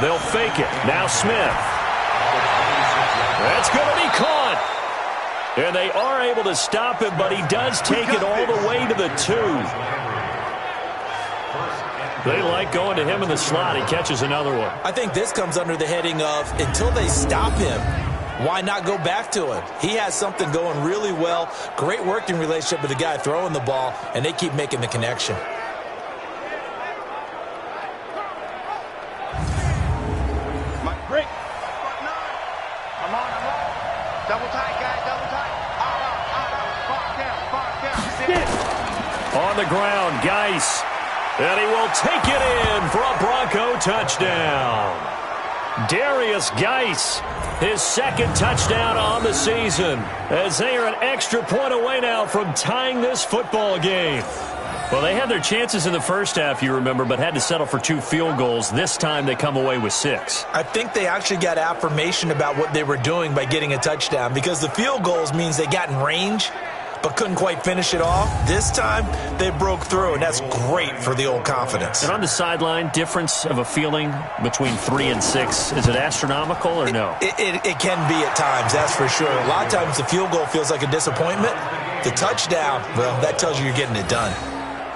They'll fake it. Now Smith. That's going to be caught. And they are able to stop him, but he does take it all the way to the 2. They like going to him in the slot. He catches another one. I think this comes under the heading of until they stop him, why not go back to him? He has something going really well. Great working relationship with the guy throwing the ball, and they keep making the connection. Break. I'm on. Double tight, guys, double tight. Far down. On the ground, Geis. And he will take it in for a Bronco touchdown. Darius Geis, his 2nd touchdown on the season, as they are an extra point away now from tying this football game. Well, they had their chances in the first half, you remember, but had to settle for 2 field goals. This time they come away with 6. I think they actually got affirmation about what they were doing by getting a touchdown, because the field goals means they got in range but couldn't quite finish it off. This time, they broke through, and that's great for the old confidence. And on the sideline, difference of a feeling between 3 and 6, is it astronomical or no? It can be at times, that's for sure. A lot of times the field goal feels like a disappointment. The touchdown, well, that tells you you're getting it done.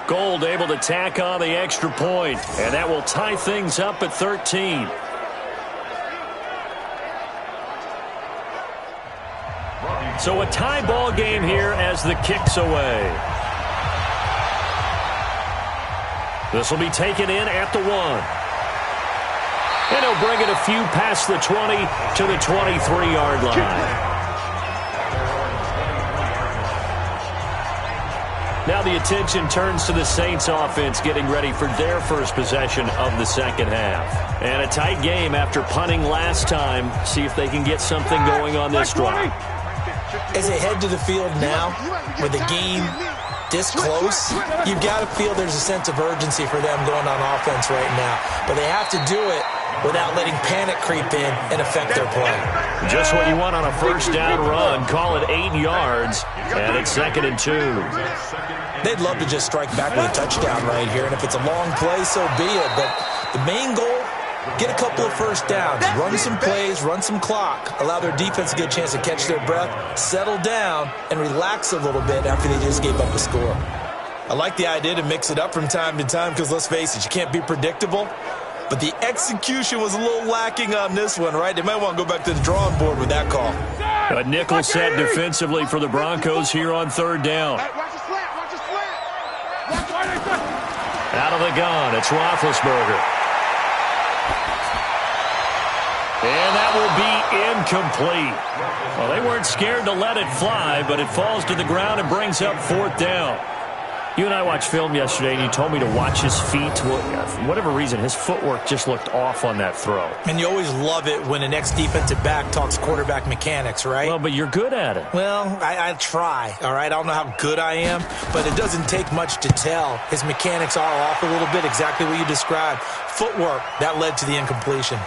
Gold able to tack on the extra point, and that will tie things up at 13. So a tie ball game here as the kick's away. This will be taken in at the 1. And he'll bring it a few past the 20 to the 23-yard line. Now the attention turns to the Saints offense getting ready for their first possession of the second half. And a tight game after punting last time. See if they can get something going on this drive. As they head to the field now, with the game this close, you've got to feel there's a sense of urgency for them going on offense right now. But they have to do it without letting panic creep in and affect their play. Just what you want on a first down run. Call it 8 yards, and it's 2nd and 2. They'd love to just strike back with a touchdown right here, and if it's a long play, so be it. But the main goal, get a couple of first downs, run some plays, run some clock, allow their defense to get a chance to catch their breath, settle down, and relax a little bit after they just gave up a score. I like the idea to mix it up from time to time because, let's face it, you can't be predictable. But the execution was a little lacking on this one, right? They might want to go back to the drawing board with that call. A nickel set defensively for the Broncos here on 3rd down. Out of the gun, it's Roethlisberger. And that will be incomplete. Well, they weren't scared to let it fly, but it falls to the ground and brings up 4th down. You and I watched film yesterday, and you told me to watch his feet. Well, for whatever reason, his footwork just looked off on that throw. And you always love it when an ex-defensive back talks quarterback mechanics, right? Well, but you're good at it. Well, I try, all right? I don't know how good I am, but it doesn't take much to tell. His mechanics are off a little bit, exactly what you described. Footwork, that led to the incompletion.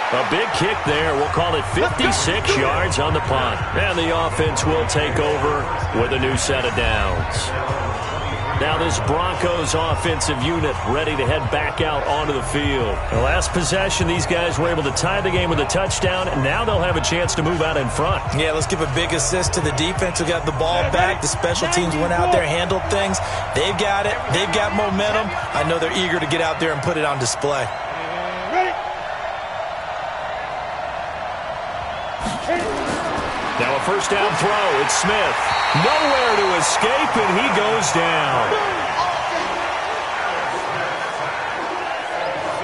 A big kick there. We'll call it 56 yards on the punt. And the offense will take over with a new set of downs. Now this Broncos offensive unit ready to head back out onto the field. The last possession, these guys were able to tie the game with a touchdown, and now they'll have a chance to move out in front. Yeah, let's give a big assist to the defense who got the ball back. The special teams went out there, handled things. They've got it. They've got momentum. I know they're eager to get out there and put it on display. Now a first down throw. It's Smith. Nowhere to escape, and he goes down.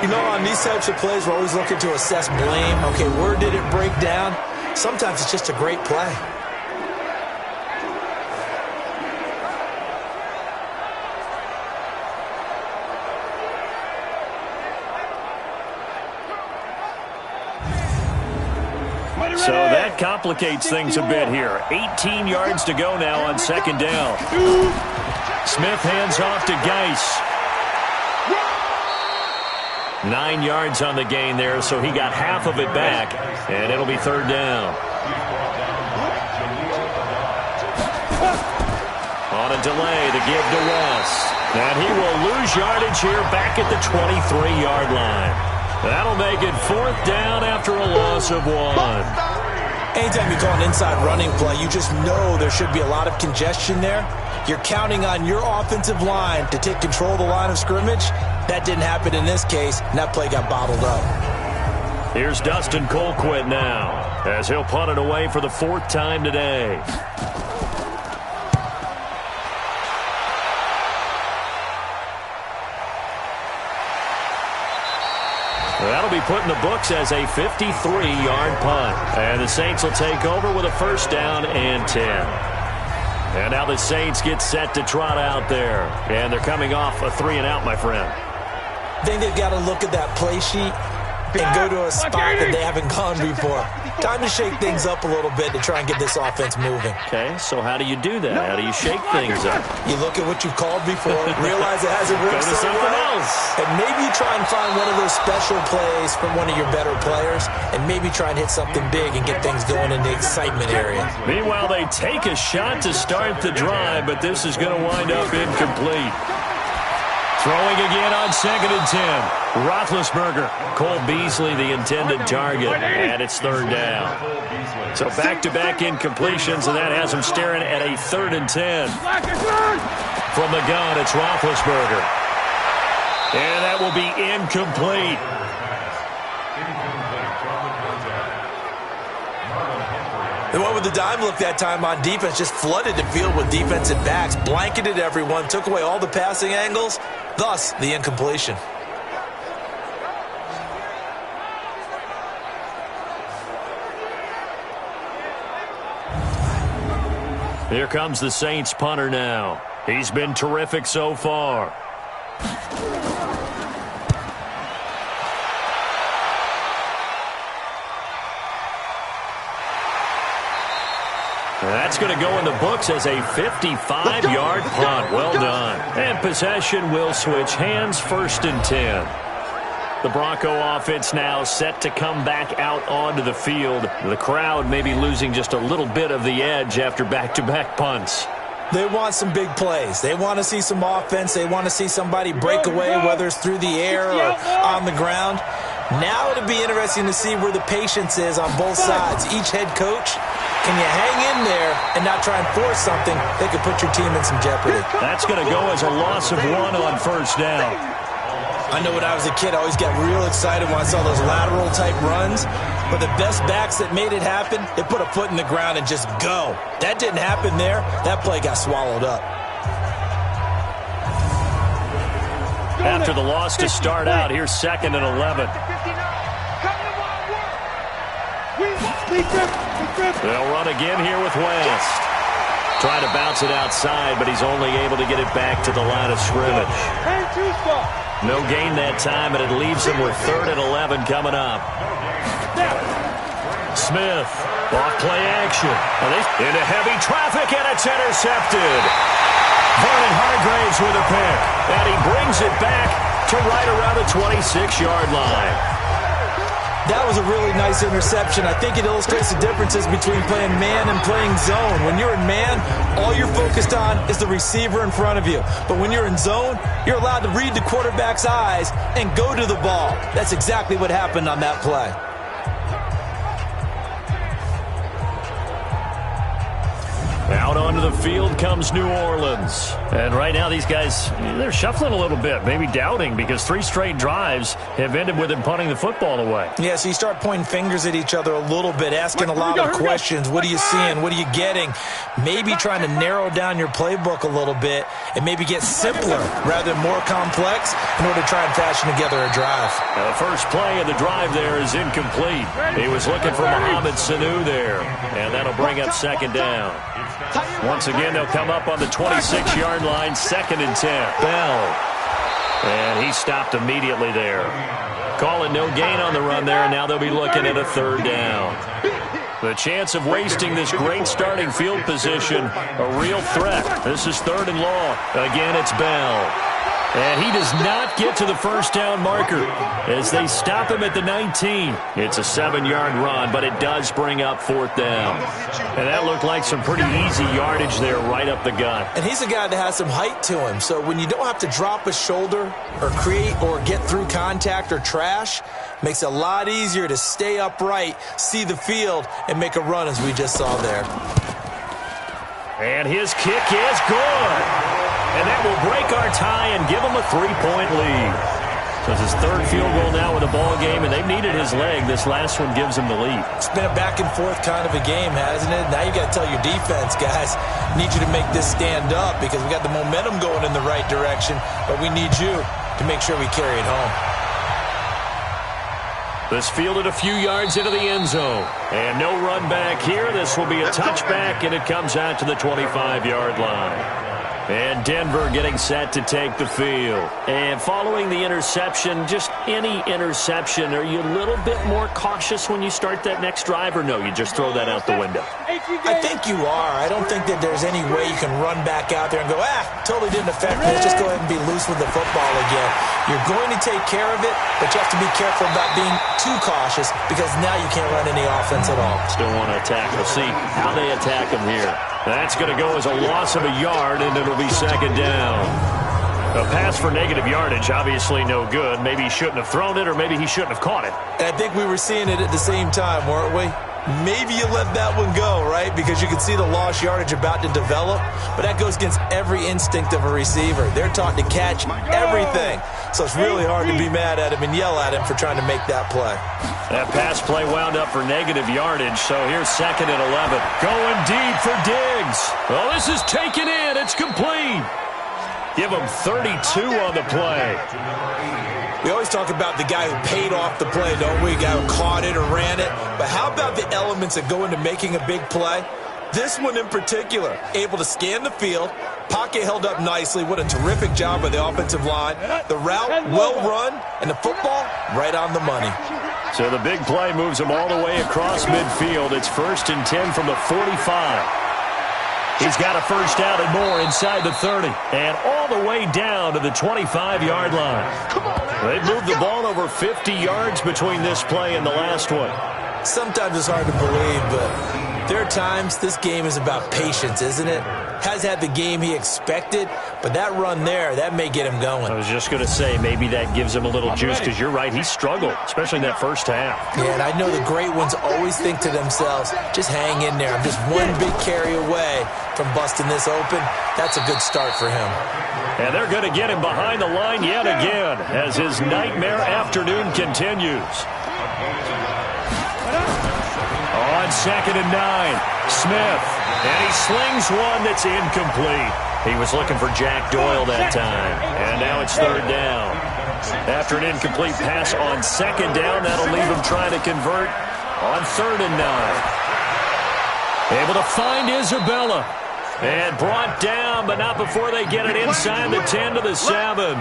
You know, on these types of plays, we're always looking to assess blame. Okay, where did it break down? Sometimes it's just a great play. So that complicates things a bit here. 18 yards to go now on second down. Smith hands off to Geis. 9 yards on the gain there, so he got half of it back, and it'll be third down. On a delay, the give to West. And he will lose yardage here back at the 23-yard line. That'll make it fourth down after a loss of 1. Anytime you call an inside running play, you just know there should be a lot of congestion there. You're counting on your offensive line to take control of the line of scrimmage. That didn't happen in this case, and that play got bottled up. Here's Dustin Colquitt now, as he'll punt it away for the fourth time today. That'll be put in the books as a 53-yard punt. And the Saints will take over with a first down and 10. And now the Saints get set to trot out there. And they're coming off a 3-and-out, my friend. I think they've got to look at that play sheet and go to a spot that they haven't gone before. Time to shake things up a little bit to try and get this offense moving. Okay, so how do you do that? How do you shake things up? You look at what you've called before, realize it hasn't worked Go to so something well, else. and maybe you try and find one of those special plays from one of your better players, and maybe try and hit something big and get things going in the excitement area. Meanwhile, they take a shot to start the drive, but this is going to wind up incomplete. Throwing again on 2nd and 10. Roethlisberger. Cole Beasley, the intended target, and it's third down. So back-to-back incompletions, and that has him staring at a 3rd and 10. From the gun, it's Roethlisberger. And that will be incomplete. The one with the dime look that time on defense just flooded the field with defensive backs, blanketed everyone, took away all the passing angles, thus the incompletion. Here comes the Saints punter now. He's been terrific so far. That's going to go in the books as a 55-yard punt. Well done. And possession will switch hands, 1st and 10. The Bronco offense now set to come back out onto the field. The crowd may be losing just a little bit of the edge after back-to-back punts. They want some big plays. They want to see some offense. They want to see somebody break away, whether it's through the air or on the ground. Now it'll be interesting to see where the patience is on both sides. Each head coach, can you hang in there and not try and force something that could put your team in some jeopardy? That's going to go as a loss of 1 on first down. I know when I was a kid, I always got real excited when I saw those lateral-type runs. But the best backs that made it happen, they put a foot in the ground and just go. That didn't happen there. That play got swallowed up. After the loss to start out, here's 2nd and 11. They'll run again here with West. Trying to bounce it outside, but he's only able to get it back to the line of scrimmage. No gain that time, and it leaves him with 3rd and 11 coming up. Smith, off play action. Into heavy traffic, and it's intercepted. Vernon Hargraves with a pick, and he brings it back to right around the 26-yard line. That was a really nice interception. I think it illustrates the differences between playing man and playing zone. When you're in man, all you're focused on is the receiver in front of you. But when you're in zone, you're allowed to read the quarterback's eyes and go to the ball. That's exactly what happened on that play. Out onto the field comes New Orleans. And right now these guys, they're shuffling a little bit, maybe doubting, because 3 straight drives have ended with them punting the football away. Yeah, so you start pointing fingers at each other a little bit, asking a lot of questions. What are you seeing? What are you getting? Maybe trying to narrow down your playbook a little bit and maybe get simpler rather than more complex in order to try and fashion together a drive. Now the first play of the drive there is incomplete. He was looking for Mohamed Sanu there, and that'll bring up second down. Once again, they'll come up on the 26-yard line, 2nd and 10. Bell. And he stopped immediately there. Call it no gain on the run there, and now they'll be looking at a 3rd down. The chance of wasting this great starting field position, a real threat. This is 3rd and long. Again, it's Bell. And he does not get to the first down marker as they stop him at the 19. It's a 7-yard run, but it does bring up 4th down. And that looked like some pretty easy yardage there right up the gut. And he's a guy that has some height to him. So when you don't have to drop a shoulder or create or get through contact or trash, makes it a lot easier to stay upright, see the field, and make a run as we just saw there. And his kick is good. And that will break our tie and give him a 3-point lead. So it's his 3rd field goal now with a ball game, and they've needed his leg. This last one gives him the lead. It's been a back-and-forth kind of a game, hasn't it? Now you got to tell your defense, guys, need you to make this stand up because we got the momentum going in the right direction, but we need you to make sure we carry it home. This fielded a few yards into the end zone. And no run back here. This will be a touchback, and it comes out to the 25-yard line. And Denver getting set to take the field. And following the interception, just any interception, are you a little bit more cautious when you start that next drive, or no, you just throw that out the window? I think you are. I don't think that there's any way you can run back out there and go, totally didn't affect me. Just go ahead and be loose with the football again. You're going to take care of it, but you have to be careful about being too cautious because now you can't run any offense at all. Still want to attack. We'll see how they attack him here. That's going to go as a loss of a yard, and it'll be 2nd down. A pass for negative yardage, obviously no good. Maybe he shouldn't have thrown it, or maybe he shouldn't have caught it. And I think we were seeing it at the same time, weren't we? Maybe you let that one go, right? Because you can see the lost yardage about to develop. But that goes against every instinct of a receiver. They're taught to catch everything. So it's really hard to be mad at him and yell at him for trying to make that play. That pass play wound up for negative yardage. So here's 2nd and 11. Going deep for Diggs. Well, this is taken in. It's complete. Give him 32 on the play. We always talk about the guy who paid off the play, don't we? The guy who caught it or ran it. But how about the elements that go into making a big play? This one in particular, able to scan the field, pocket held up nicely. What a terrific job by the offensive line. The route, well run, and the football, right on the money. So the big play moves him all the way across midfield. It's 1st and 10 from the 45. He's got a first down and more inside the 30. And all the way down to the 25-yard line. They've moved the ball over 50 yards between this play and the last one. Sometimes it's hard to believe, but there are times this game is about patience, isn't it? Has had the game he expected, but that run there, that may get him going. I was just going to say, maybe that gives him a little juice, because you're right, he struggled, especially in that first half. Yeah, and I know the great ones always think to themselves, just hang in there. I'm just one big carry away from busting this open. That's a good start for him. And they're going to get him behind the line yet again as his nightmare afternoon continues. On 2nd and 9, Smith. And he slings one that's incomplete. He was looking for Jack Doyle that time. And now it's 3rd down. After an incomplete pass on 2nd down, that'll leave him trying to convert on 3rd and 9. Able to find Isabella. And brought down, but not before they get it inside the 10 to the 7.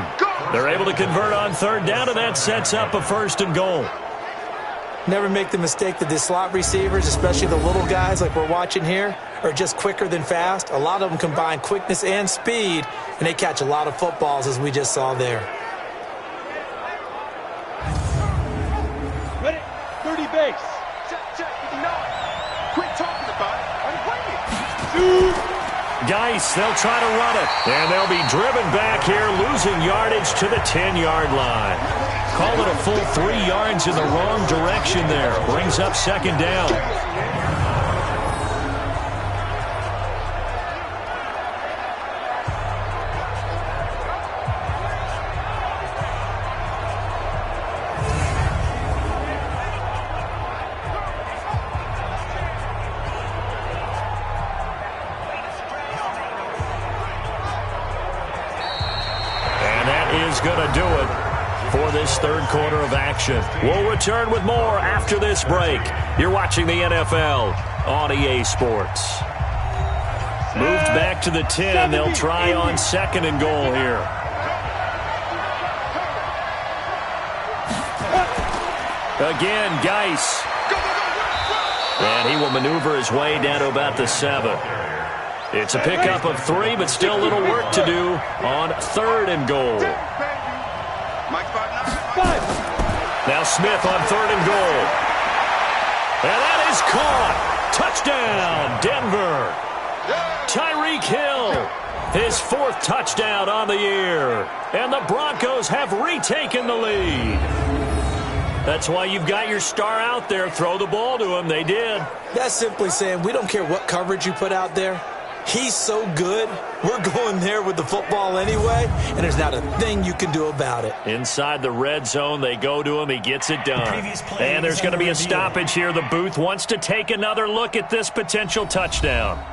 They're able to convert on 3rd down, and that sets up a 1st and goal. Never make the mistake that the slot receivers, especially the little guys like we're watching here, are just quicker than fast. A lot of them combine quickness and speed, and they catch a lot of footballs, as we just saw there. Ready? 30 base. Check. Quit talking about it. I'm playing. Geis, they'll try to run it. And they'll be driven back here, losing yardage to the 10-yard line. Call it a full 3 yards in the wrong direction there. Brings up 2nd down. going to do it for this third quarter of action. We'll return with more after this break. You're watching the NFL on EA Sports. Moved back to the 10. They'll try on second and goal here. Again, Geis. And he will maneuver his way down to about the 7. It's a pickup of 3, but still a little work to do on third and goal. Now Smith on third and goal. And that is caught. Touchdown, Denver. Tyreek Hill, his 4th touchdown on the year. And the Broncos have retaken the lead. That's why you've got your star out there. Throw the ball to him. They did. That's simply saying we don't care what coverage you put out there. He's so good. We're going there with the football anyway, and there's not a thing you can do about it. Inside the red zone, they go to him. He gets it done. And there's going to be a stoppage here. The booth wants to take another look at this potential touchdown.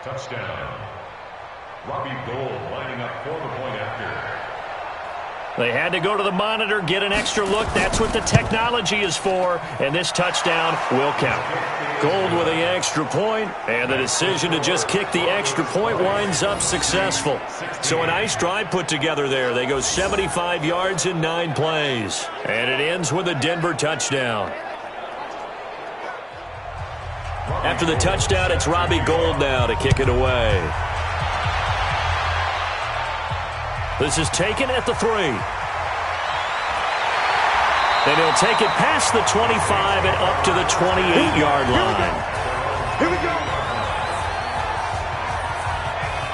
Touchdown. Robbie Gould lining up for the point after. They had to go to the monitor, get an extra look. That's what the technology is for. And this touchdown will count. Gould with the extra point, and the decision to just kick the extra point winds up successful. So a nice drive put together there. They go 75 yards in 9 plays. And it ends with a Denver touchdown. After the touchdown, it's Robbie Gould now to kick it away. This is taken at the 3. And he'll take it past the 25 and up to the 28-yard line. Here we go.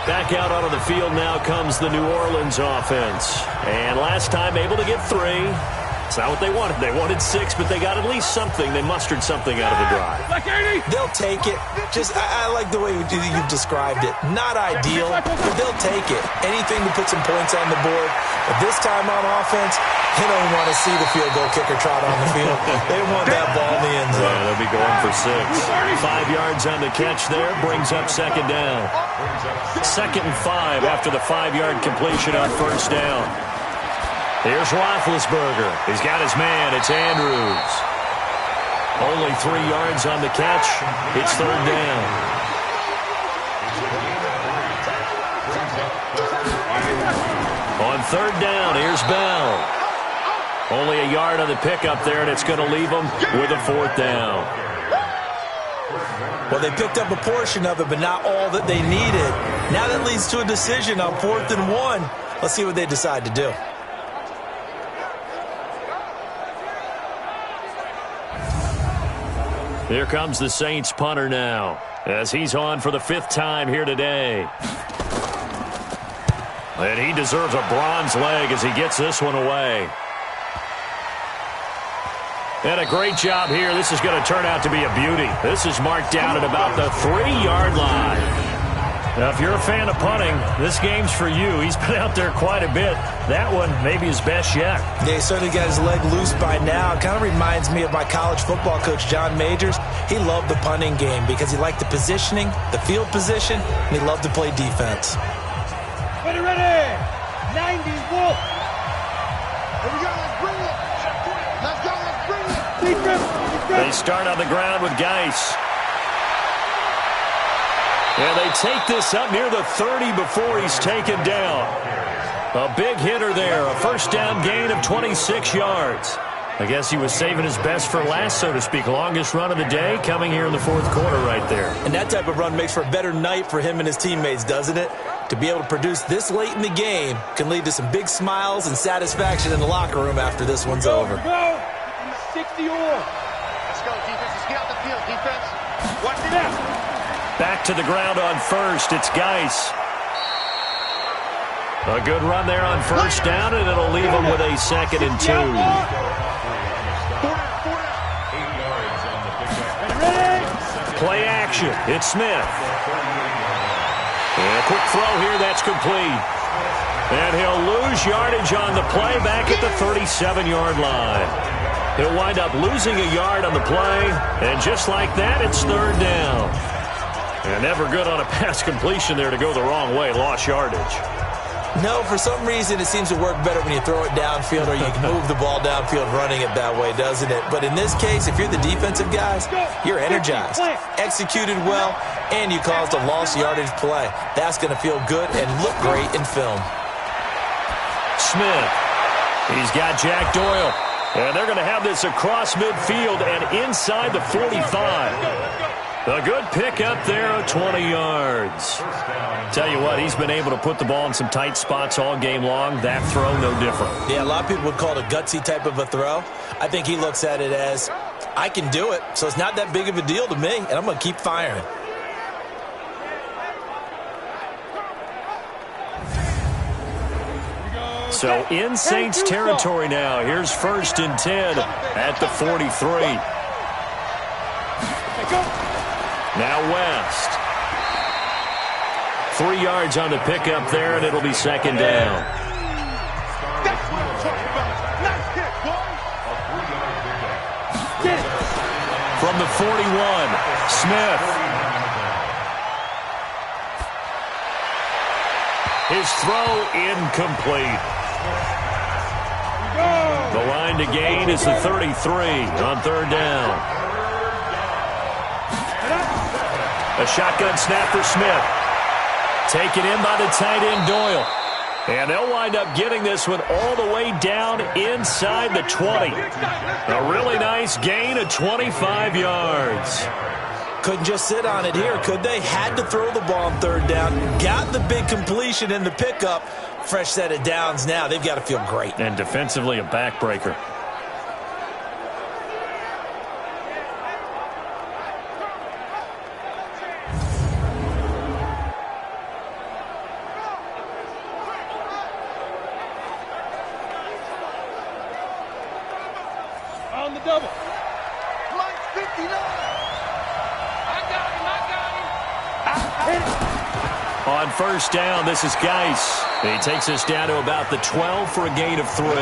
Back out onto the field now comes the New Orleans offense. And last time able to get 3. It's not what they wanted. They wanted 6, but they got at least something. They mustered something out of the drive. They'll take it. I like the way you've described it. Not ideal, but they'll take it. Anything to put some points on the board. But this time on offense, they don't want to see the field goal kicker trot on the field. They want that ball in the end zone. Yeah, they'll be going for 6. 5 yards on the catch there. Brings up second down. 2nd and 5 after the 5-yard completion on first down. Here's Roethlisberger. He's got his man. It's Andrews. Only 3 yards on the catch. It's third down. On third down, here's Bell. Only a yard on the pickup there, and it's going to leave them with a 4th down. Well, they picked up a portion of it, but not all that they needed. Now that leads to a decision on 4th and 1. Let's see what they decide to do. Here comes the Saints punter now, as he's on for the 5th time here today. And he deserves a bronze leg as he gets this one away. And a great job here. This is going to turn out to be a beauty. This is marked down at about the 3-yard line. Now, if you're a fan of punting, this game's for you. He's been out there quite a bit. That one maybe his best yet. Yeah, he certainly got his leg loose by now. It kind of reminds me of my college football coach, John Majors. He loved the punting game because he liked the positioning, the field position, and he loved to play defense. Ready, ready. 90 Wolf. Here we go. Let's bring it. Let's go. Let's bring it. Defense. They start on the ground with Geis. And they take this up near the 30 before he's taken down. A big hitter there. A first down gain of 26 yards. I guess he was saving his best for last, so to speak. Longest run of the day coming here in the 4th quarter right there. And that type of run makes for a better night for him and his teammates, doesn't it? To be able to produce this late in the game can lead to some big smiles and satisfaction in the locker room after this one's over. Go. 60 or. Let's go, defense. Let's get out the field, defense. Watch it out. Back to the ground on first. It's Geis. A good run there on first down, and it'll leave them with a 2nd and 2. Play action. It's Smith. And a quick throw here, that's complete. And he'll lose yardage on the play back at the 37-yard line. He'll wind up losing a yard on the play, and just like that, it's third down. And never good on a pass completion there to go the wrong way, lost yardage. No, for some reason it seems to work better when you throw it downfield or you can move the ball downfield running it that way, doesn't it? But in this case, if you're the defensive guys, you're energized, executed well, and you caused a lost yardage play. That's going to feel good and look great in film. Smith. He's got Jack Doyle. And they're going to have this across midfield and inside the 45. A good pickup there of 20 yards. Tell you what, he's been able to put the ball in some tight spots all game long. That throw, no different. Yeah, a lot of people would call it a gutsy type of a throw. I think he looks at it as, I can do it, so it's not that big of a deal to me, and I'm going to keep firing. So in Saints territory now. Here's 1st and 10 at the 43. Now West. 3 yards on the pickup there, and it'll be 2nd down. From the 41, Smith. His throw incomplete. The line to gain is the 33 on 3rd down. A shotgun snap for Smith. Taken in by the tight end, Doyle. And they'll wind up getting this one all the way down inside the 20. A really nice gain of 25 yards. Couldn't just sit on it here, could they? Had to throw the ball on 3rd down. Got the big completion in the pickup. Fresh set of downs now. They've got to feel great. And defensively, a backbreaker. On the double. Like 59. I got him. On 1st down, this is Geis. He takes us down to about the 12 for a gain of 3. 3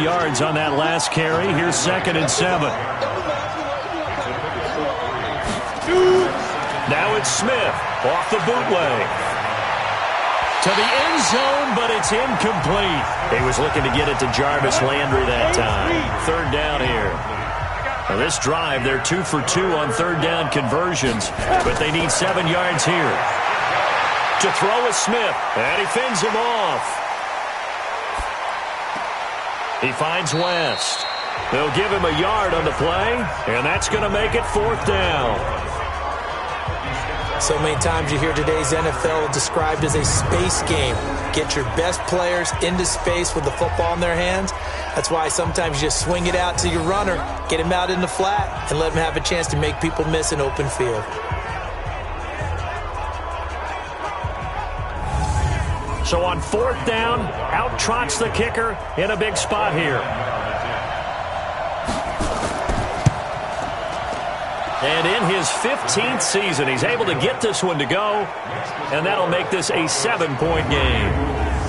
yards on that last carry. Here's 2nd and 7. Now it's Smith off the bootleg. To the end zone, but it's incomplete. He was looking to get it to Jarvis Landry that time. 3rd down here. Now this drive, they're 2 for 2 on 3rd down conversions, but they need 7 yards here. To throw is Smith, and he fends him off. He finds West. They'll give him a yard on the play, and that's going to make it 4th down. So many times you hear today's NFL described as a space game. Get your best players into space with the football in their hands. That's why sometimes you just swing it out to your runner, get him out in the flat, and let him have a chance to make people miss an open field. So on 4th down, out trots the kicker in a big spot here. And in his 15th season, he's able to get this one to go, and that'll make this a 7-point game.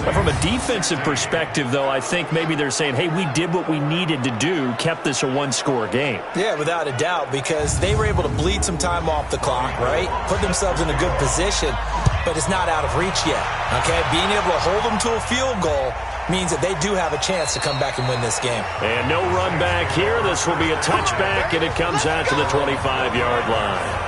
But from a defensive perspective, though, I think maybe they're saying, hey, we did what we needed to do, kept this a 1-score game. Yeah, without a doubt, because they were able to bleed some time off the clock, right? Put themselves in a good position, but it's not out of reach yet, okay? Being able to hold them to a field goal means that they do have a chance to come back and win this game. And no run back here. This will be a touchback, and it comes out to the 25-yard line.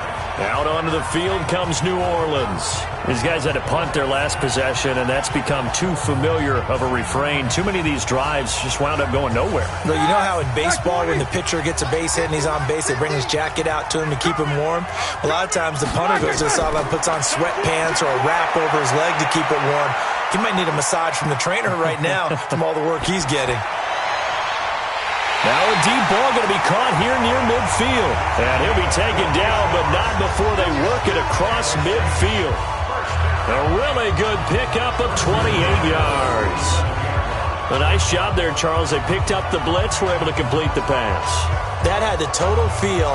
Out onto the field comes New Orleans. These guys had to punt their last possession, and that's become too familiar of a refrain. Too many of these drives just wound up going nowhere. Well, you know how in baseball when the pitcher gets a base hit and he's on base, they bring his jacket out to him to keep him warm? A lot of times the punter goes to the sideline, puts on sweatpants or a wrap over his leg to keep it warm. He might need a massage from the trainer right now from all the work he's getting. Now a deep ball going to be caught here near midfield. And he'll be taken down, but not before they work it across midfield. A really good pickup of 28 yards. A nice job there, Charles. They picked up the blitz, were able to complete the pass. That had the total feel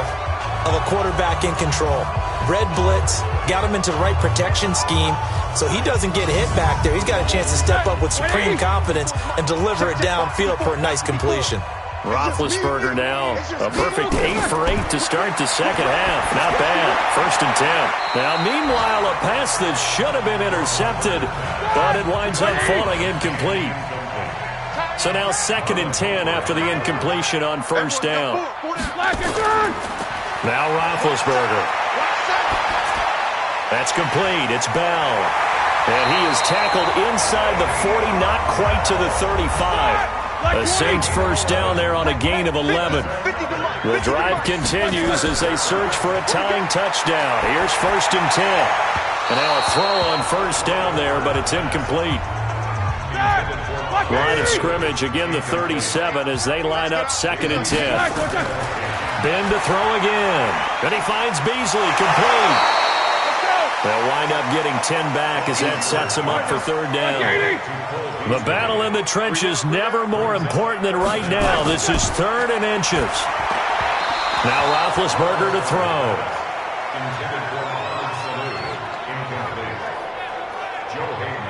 of a quarterback in control. read blitz, got him into the right protection scheme, so he doesn't get hit back there. He's got a chance to step up with supreme confidence and deliver it downfield for a nice completion. Roethlisberger now, a perfect 8 for 8 to start the second half. Not bad. 1st and 10. Now, meanwhile, a pass that should have been intercepted, but it winds up falling incomplete. So now 2nd and 10 after the incompletion on 1st down. Now Roethlisberger. That's complete. It's Bell. And he is tackled inside the 40, not quite to the 35. The Saints 1st down there on a gain of 11. The drive continues as they search for a tying touchdown. Here's 1st and 10. And now a throw on 1st down there, but it's incomplete. Line of scrimmage, again the 37 as they line up 2nd and 10. Ben to throw again. And he finds Beasley, complete. They'll wind up getting 10 back as that sets him up for 3rd down. The battle in the trenches never more important than right now. This is 3rd and inches. Now Roethlisberger to throw.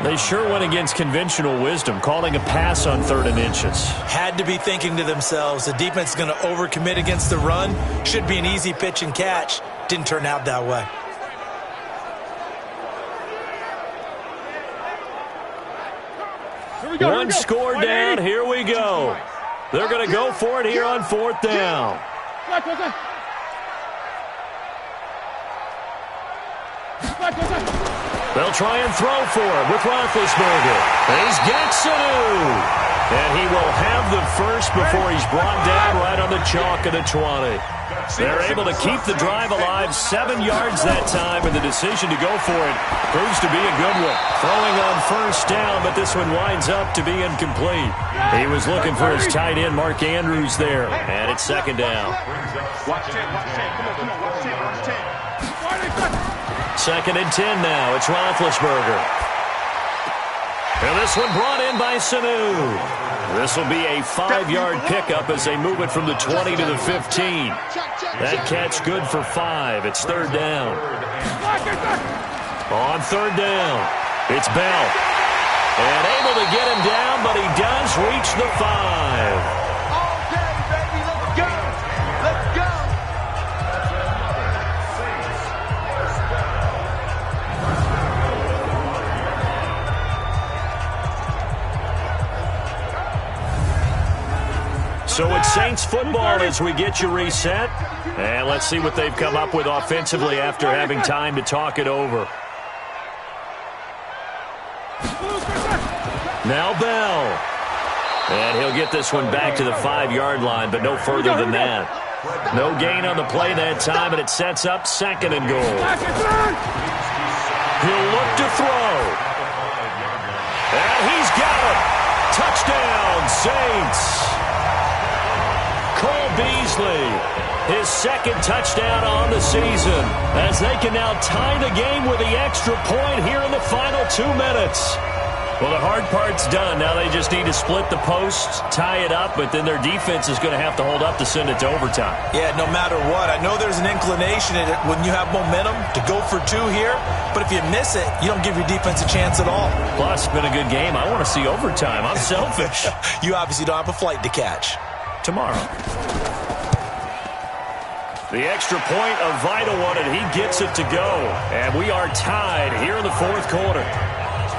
They sure went against conventional wisdom, calling a pass on 3rd and inches. Had to be thinking to themselves, the defense is going to overcommit against the run. Should be an easy pitch and catch. Didn't turn out that way. One score down. Here we go. They're going to go for it here on 4th down. They'll try and throw for it with Roethlisberger. He's got Sanu. And he will have the first before he's brought down right on the chalk of the 20. They're able to keep the drive alive, 7 yards that time, and the decision to go for it proves to be a good one. Throwing on 1st down, but this one winds up to be incomplete. He was looking for his tight end, Mark Andrews, there, and it's 2nd down. Watch 10, watch 10. Come on, watch 10, watch 10. 2nd and 10 now. It's Roethlisberger. And this one brought in by Sanu. This will be a 5-yard pickup as they move it from the 20 to the 15. That catch good for 5. It's 3rd down. On 3rd down, it's Bell. And able to get him down, but he does reach the 5. So it's Saints football as we get you reset. And let's see what they've come up with offensively after having time to talk it over. Now Bell. And he'll get this one back to the 5-yard line, but no further than that. No gain on the play that time, and it sets up 2nd and goal. He'll look to throw. And he's got it. Touchdown, Saints. Cole Beasley, his 2nd touchdown on the season, as they can now tie the game with the extra point here in the final 2 minutes. Well, the hard part's done. Now they just need to split the posts, tie it up, but then their defense is going to have to hold up to send it to overtime. Yeah, no matter what. I know there's an inclination in it when you have momentum to go for 2 here, but if you miss it, you don't give your defense a chance at all. Plus, it's been a good game. I want to see overtime. I'm selfish. You obviously don't have a flight to catch. Tomorrow. The extra point, a vital one, and he gets it to go. And we are tied here in the 4th quarter.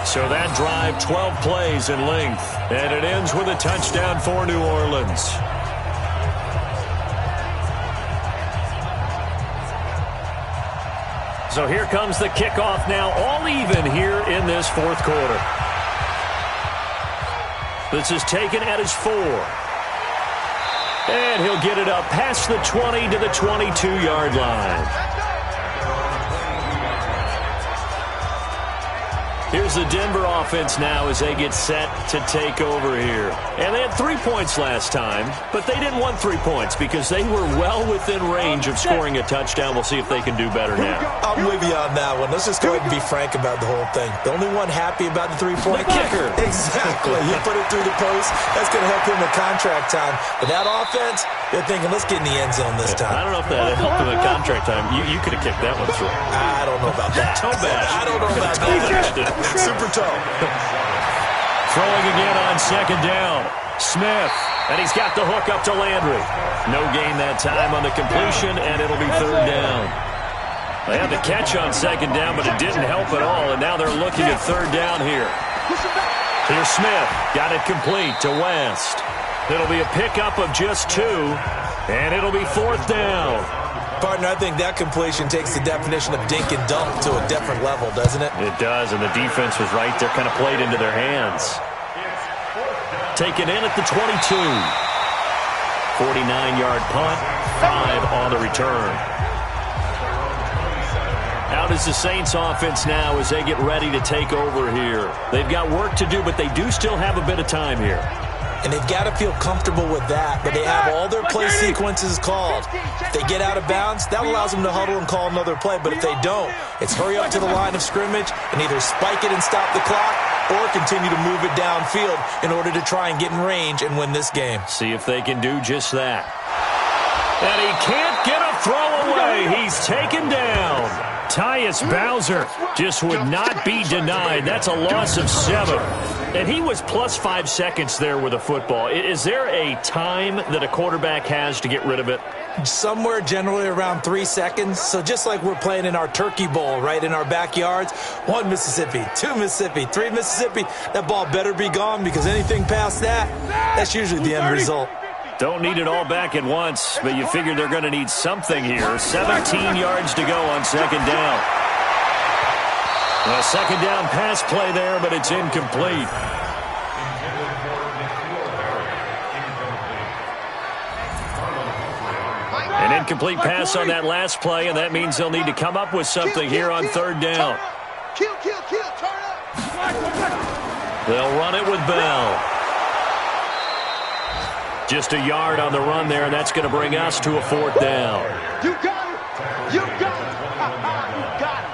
So that drive, 12 plays in length. And it ends with a touchdown for New Orleans. So here comes the kickoff now, all even here in this 4th quarter. This is taken at his 4. And he'll get it up past the 20 to the 22-yard line. Here's the Denver offense now as they get set to take over here. And they had 3 points last time, but they didn't want 3 points because they were well within range of scoring a touchdown. We'll see if they can do better now. I'm with you on that one. Let's just go ahead and be frank about the whole thing. The only one happy about the three-point kicker. Exactly. You put it through the post. That's going to help him at contract time. But that offense, they're thinking, let's get in the end zone this time. I don't know if that helped him at contract time. You could have kicked that one through. I don't know about that. Toe bash. I don't know about that. Super toe. Throwing again on second down. Smith. And he's got the hook up to Landry. No gain that time on the completion, and it'll be third down. They had the catch on second down, but it didn't help at all, and now they're looking at third down here. Here's Smith. Got it complete to West. It'll be a pickup of just 2, and it'll be fourth down. Partner, I think that completion takes the definition of dink and dunk to a different level, doesn't it? It does, and the defense was right there, kind of played into their hands. Taken in at the 22. 49-yard punt, 5 on the return. Out is the Saints offense now as they get ready to take over here. They've got work to do, but they do still have a bit of time here. And they've got to feel comfortable with that, but they have all their play sequences called. If they get out of bounds, that allows them to huddle and call another play, but if they don't, it's hurry up to the line of scrimmage and either spike it and stop the clock or continue to move it downfield in order to try and get in range and win this game. See if they can do just that. And he can't get a throw away. He's taken down. Tyus Bowser just would not be denied. That's a loss of 7. And he was plus 5 seconds there with a football. Is there a time that a quarterback has to get rid of it? Somewhere generally around 3 seconds. So just like we're playing in our turkey bowl, right, in our backyards, 1 Mississippi, 2 Mississippi, 3 Mississippi, that ball better be gone because anything past that, that's usually the end result. Don't need it all back at once, but you figure they're going to need something here. 17 yards to go on second down. A second down pass play there, but it's incomplete. An incomplete pass on that last play, and that means they'll need to come up with something here on third down. They'll run it with Bell. Just a yard on the run there, and that's going to bring us to a fourth down. You got it. You got it. You got it.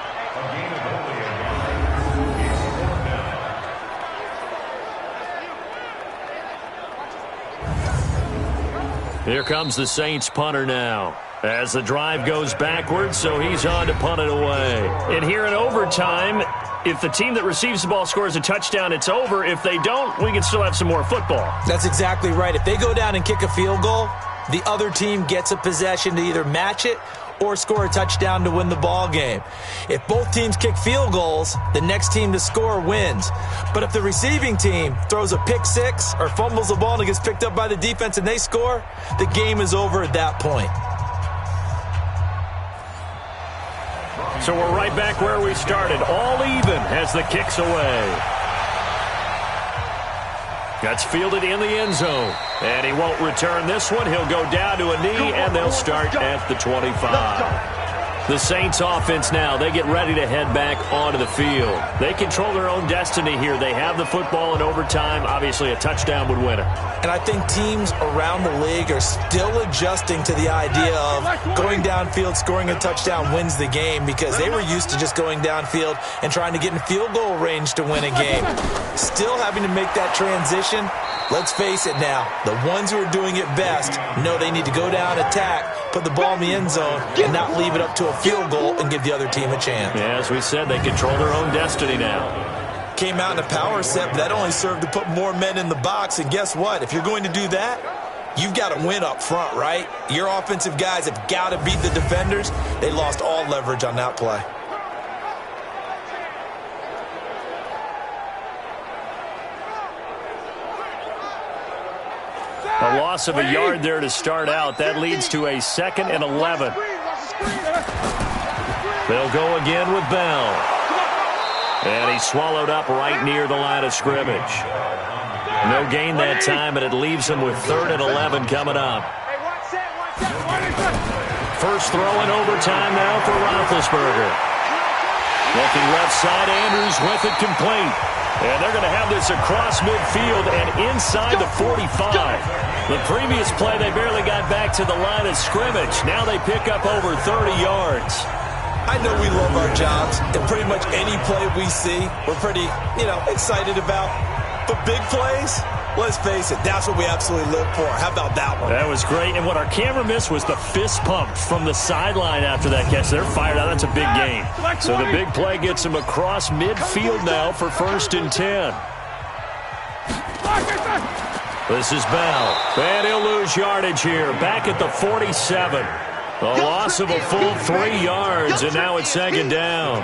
Here comes the Saints punter now. As the drive goes backwards, so he's on to punt it away. And here in overtime, if the team that receives the ball scores a touchdown, it's over. If they don't, we can still have some more football. That's exactly right. If they go down and kick a field goal, the other team gets a possession to either match it or score a touchdown to win the ball game. If both teams kick field goals, the next team to score wins. But if the receiving team throws a pick six or fumbles the ball and it gets picked up by the defense and they score, the game is over at that point. So we're right back where we started. All even as the kick's away. That's fielded in the end zone. And he won't return this one. He'll go down to a knee, and they'll start at the 25. The Saints offense now, they get ready to head back onto the field. They control their own destiny here. They have the football in overtime. Obviously, a touchdown would win it. And I think teams around the league are still adjusting to the idea of going downfield, scoring a touchdown wins the game because they were used to just going downfield and trying to get in field goal range to win a game. Still having to make that transition. Let's face it now, the ones who are doing it best know they need to go down, attack, put the ball in the end zone, and not leave it up to a field goal and give the other team a chance. Yeah, as we said, they control their own destiny now. Came out in a power set, but that only served to put more men in the box. And guess what? If you're going to do that, you've got to win up front, right? Your offensive guys have got to beat the defenders. They lost all leverage on that play. A loss of a yard there to start out. That leads to a 2nd and 11. They'll go again with Bell. And he's swallowed up right near the line of scrimmage. No gain that time, and it leaves him with 3rd and 11 coming up. First throw in overtime now for Roethlisberger. Looking left side, Andrews with it complete. And they're going to have this across midfield and inside the 45. The previous play, they barely got back to the line of scrimmage. Now they pick up over 30 yards. I know we love our jobs, and pretty much any play we see, we're pretty, excited about. But big plays, let's face it, that's what we absolutely live for. How about that one? That was great. And what our camera missed was the fist pump from the sideline after that catch. They're fired out. That's a big game. So the big play gets them across midfield now for 1st and 10. This is Bell. And he'll lose yardage here. Back at the 47. A loss of a full 3 yards, and now it's 2nd down.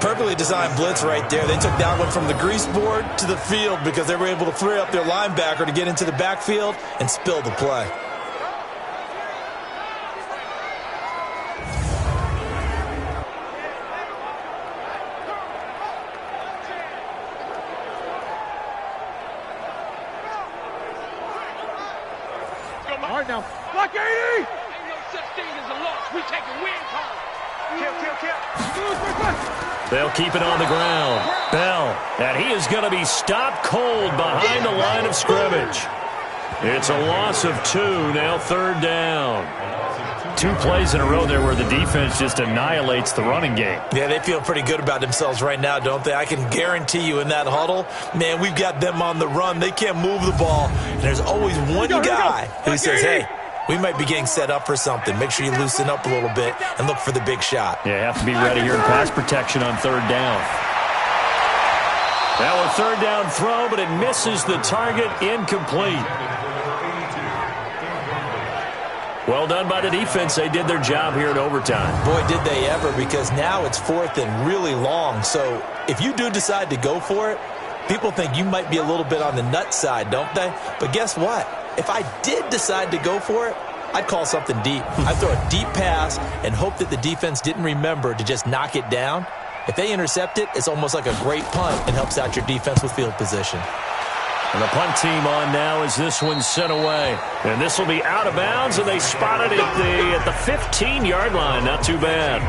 Perfectly designed blitz right there. They took that one from the grease board to the field because they were able to free up their linebacker to get into the backfield and spill the play. All right now. Block 80! Ain't no such thing as a loss. We take a win call. They'll keep it on the ground. Bell, and he is going to be stopped cold behind the line of scrimmage. It's a loss of 2, now 3rd down. 2 plays in a row there where the defense just annihilates the running game. Yeah, they feel pretty good about themselves right now, don't they? I can guarantee you in that huddle, man, we've got them on the run. They can't move the ball. And there's always one guy who says, hey, we might be getting set up for something. Make sure you loosen up a little bit and look for the big shot. Yeah, have to be ready here in pass protection on 3rd down. Now a 3rd down throw, but it misses the target, incomplete. Well done by the defense. They did their job here in overtime. Boy, did they ever, because now it's 4th and really long. So if you do decide to go for it, people think you might be a little bit on the nut side, don't they? But guess what? If I did decide to go for it, I'd call something deep. I'd throw a deep pass and hope that the defense didn't remember to just knock it down. If they intercept it, it's almost like a great punt and helps out your defense with field position. And the punt team on now as this one's sent away. And this will be out of bounds, and they spot it at the 15-yard line. Not too bad.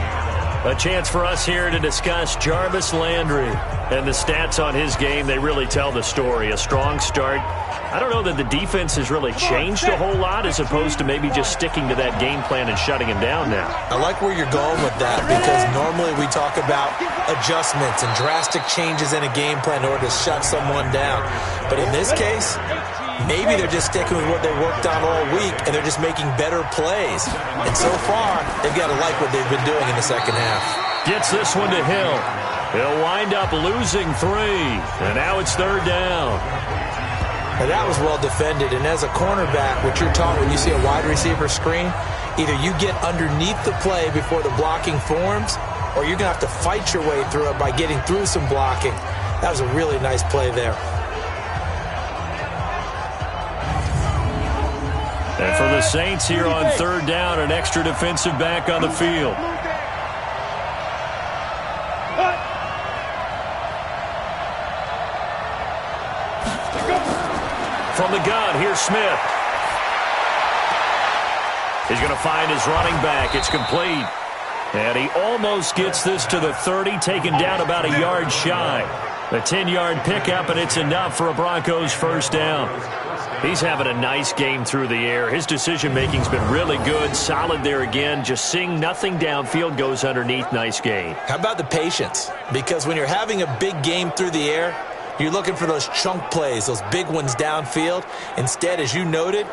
A chance for us here to discuss Jarvis Landry. And the stats on his game, they really tell the story. A strong start. I don't know that the defense has really changed a whole lot as opposed to maybe just sticking to that game plan and shutting him down now. I like where you're going with that because normally we talk about adjustments and drastic changes in a game plan in order to shut someone down. But in this case, maybe they're just sticking with what they worked on all week and they're just making better plays. And so far, they've got to like what they've been doing in the second half. Gets this one to Hill. He'll wind up losing 3. And now it's 3rd down. Now that was well defended, and as a cornerback, what you're taught when you see a wide receiver screen, either you get underneath the play before the blocking forms, or you're going to have to fight your way through it by getting through some blocking. That was a really nice play there. And for the Saints here on 3rd down, an extra defensive back on the field. From the gun, here's Smith. He's going to find his running back. It's complete. And he almost gets this to the 30, taken down about a yard shy. A 10-yard pickup, and it's enough for a Broncos 1st down. He's having a nice game through the air. His decision-making's been really good. Solid there again. Just seeing nothing downfield, goes underneath. Nice gain. How about the patience? Because when you're having a big game through the air, you're looking for those chunk plays, those big ones downfield. Instead, as you noted,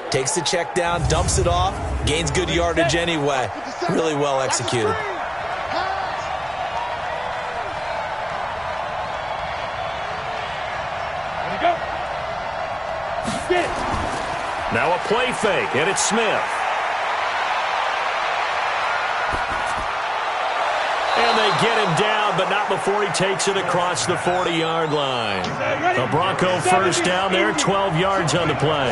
takes the check down, dumps it off, gains good yardage anyway. Really well executed. Now a play fake, and it's Smith. And they get him down, but not before he takes it across the 40-yard line. A Bronco 1st down there, 12 yards on the play.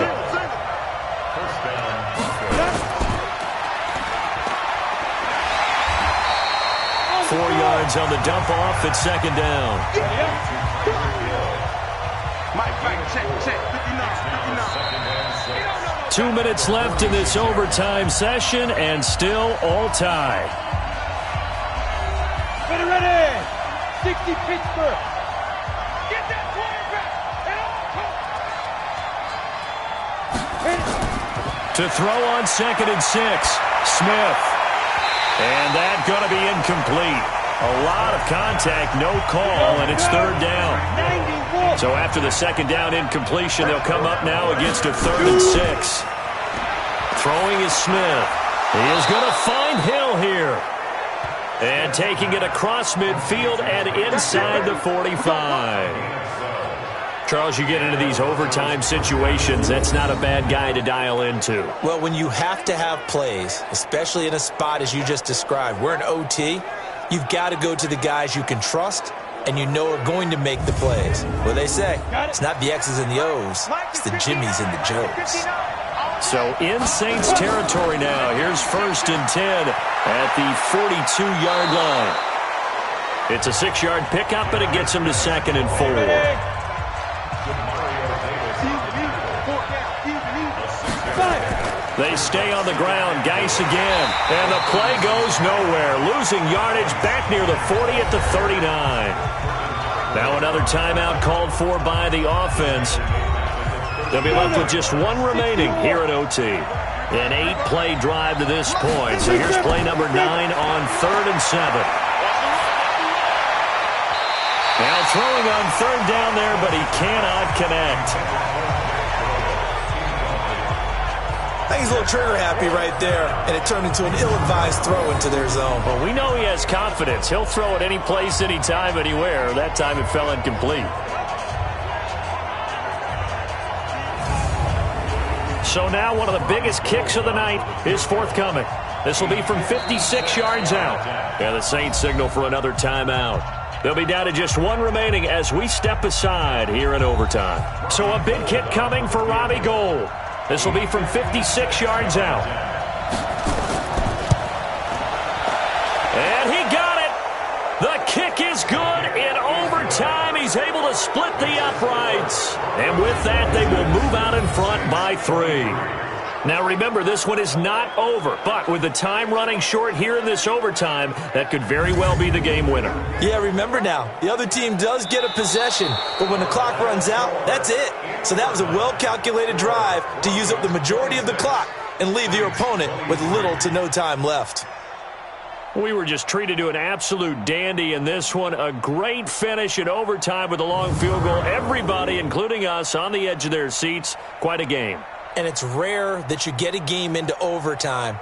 4 yards on the dump off at 2nd down. 2 minutes left in this overtime session, and still all tied. Ready. 60 Pittsburgh. Get that quarterback. To throw on 2nd and 6. Smith. And that's going to be incomplete. A lot of contact, no call, and it's 3rd down. So after the 2nd down incompletion, they'll come up now against a 3rd and 6. Throwing is Smith. He is going to find Hill here. And taking it across midfield and inside the 45. Charles, you get into these overtime situations, that's not a bad guy to dial into. Well, when you have to have plays, especially in a spot as you just described, we're in OT, you've got to go to the guys you can trust and you know are going to make the plays. What they say, it's not the X's and the O's, it's the Jimmies and the Joes. So in Saints territory now. Here's 1st and 10 at the 42-yard line. It's a 6-yard pickup, but it gets him to 2nd and 4. They stay on the ground. Geis again. And the play goes nowhere. Losing yardage back near the 40 at the 39. Now another timeout called for by the offense. They'll be left with just one remaining here at OT. An 8-play drive to this point. So here's play number 9 on 3rd and 7. Now throwing on 3rd down there, but he cannot connect. I think he's a little trigger happy right there, and it turned into an ill-advised throw into their zone. Well, we know he has confidence. He'll throw it any place, anytime, anywhere. That time it fell incomplete. So now one of the biggest kicks of the night is forthcoming. This will be from 56 yards out. And the Saints signal for another timeout. They'll be down to just one remaining as we step aside here in overtime. So a big kick coming for Robbie Gould. This will be from 56 yards out. And he got it. The kick is good in overtime. He's able to split the uprights. And with that, they will move out in front by 3. Now remember, this one is not over, but with the time running short here in this overtime, that could very well be the game winner. Yeah, remember now, the other team does get a possession, but when the clock runs out, that's it. So that was a well-calculated drive to use up the majority of the clock and leave your opponent with little to no time left. We were just treated to an absolute dandy in this one. A great finish in overtime with a long field goal. Everybody, including us, on the edge of their seats. Quite a game. And it's rare that you get a game into overtime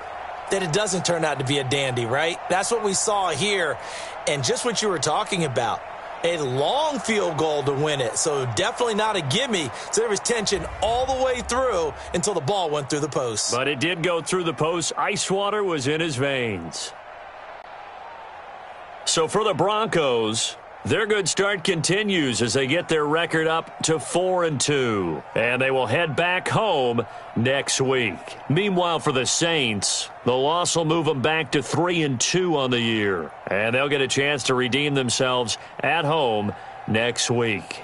that it doesn't turn out to be a dandy, right? That's what we saw here. And just what you were talking about, a long field goal to win it. So definitely not a gimme. So there was tension all the way through until the ball went through the post. But it did go through the post. Ice water was in his veins. So for the Broncos, their good start continues as they get their record up to 4-2. And they will head back home next week. Meanwhile, for the Saints, the loss will move them back to 3-2 on the year. And they'll get a chance to redeem themselves at home next week.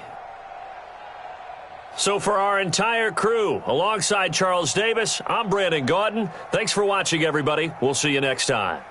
So for our entire crew, alongside Charles Davis, I'm Brandon Gaudin. Thanks for watching, everybody. We'll see you next time.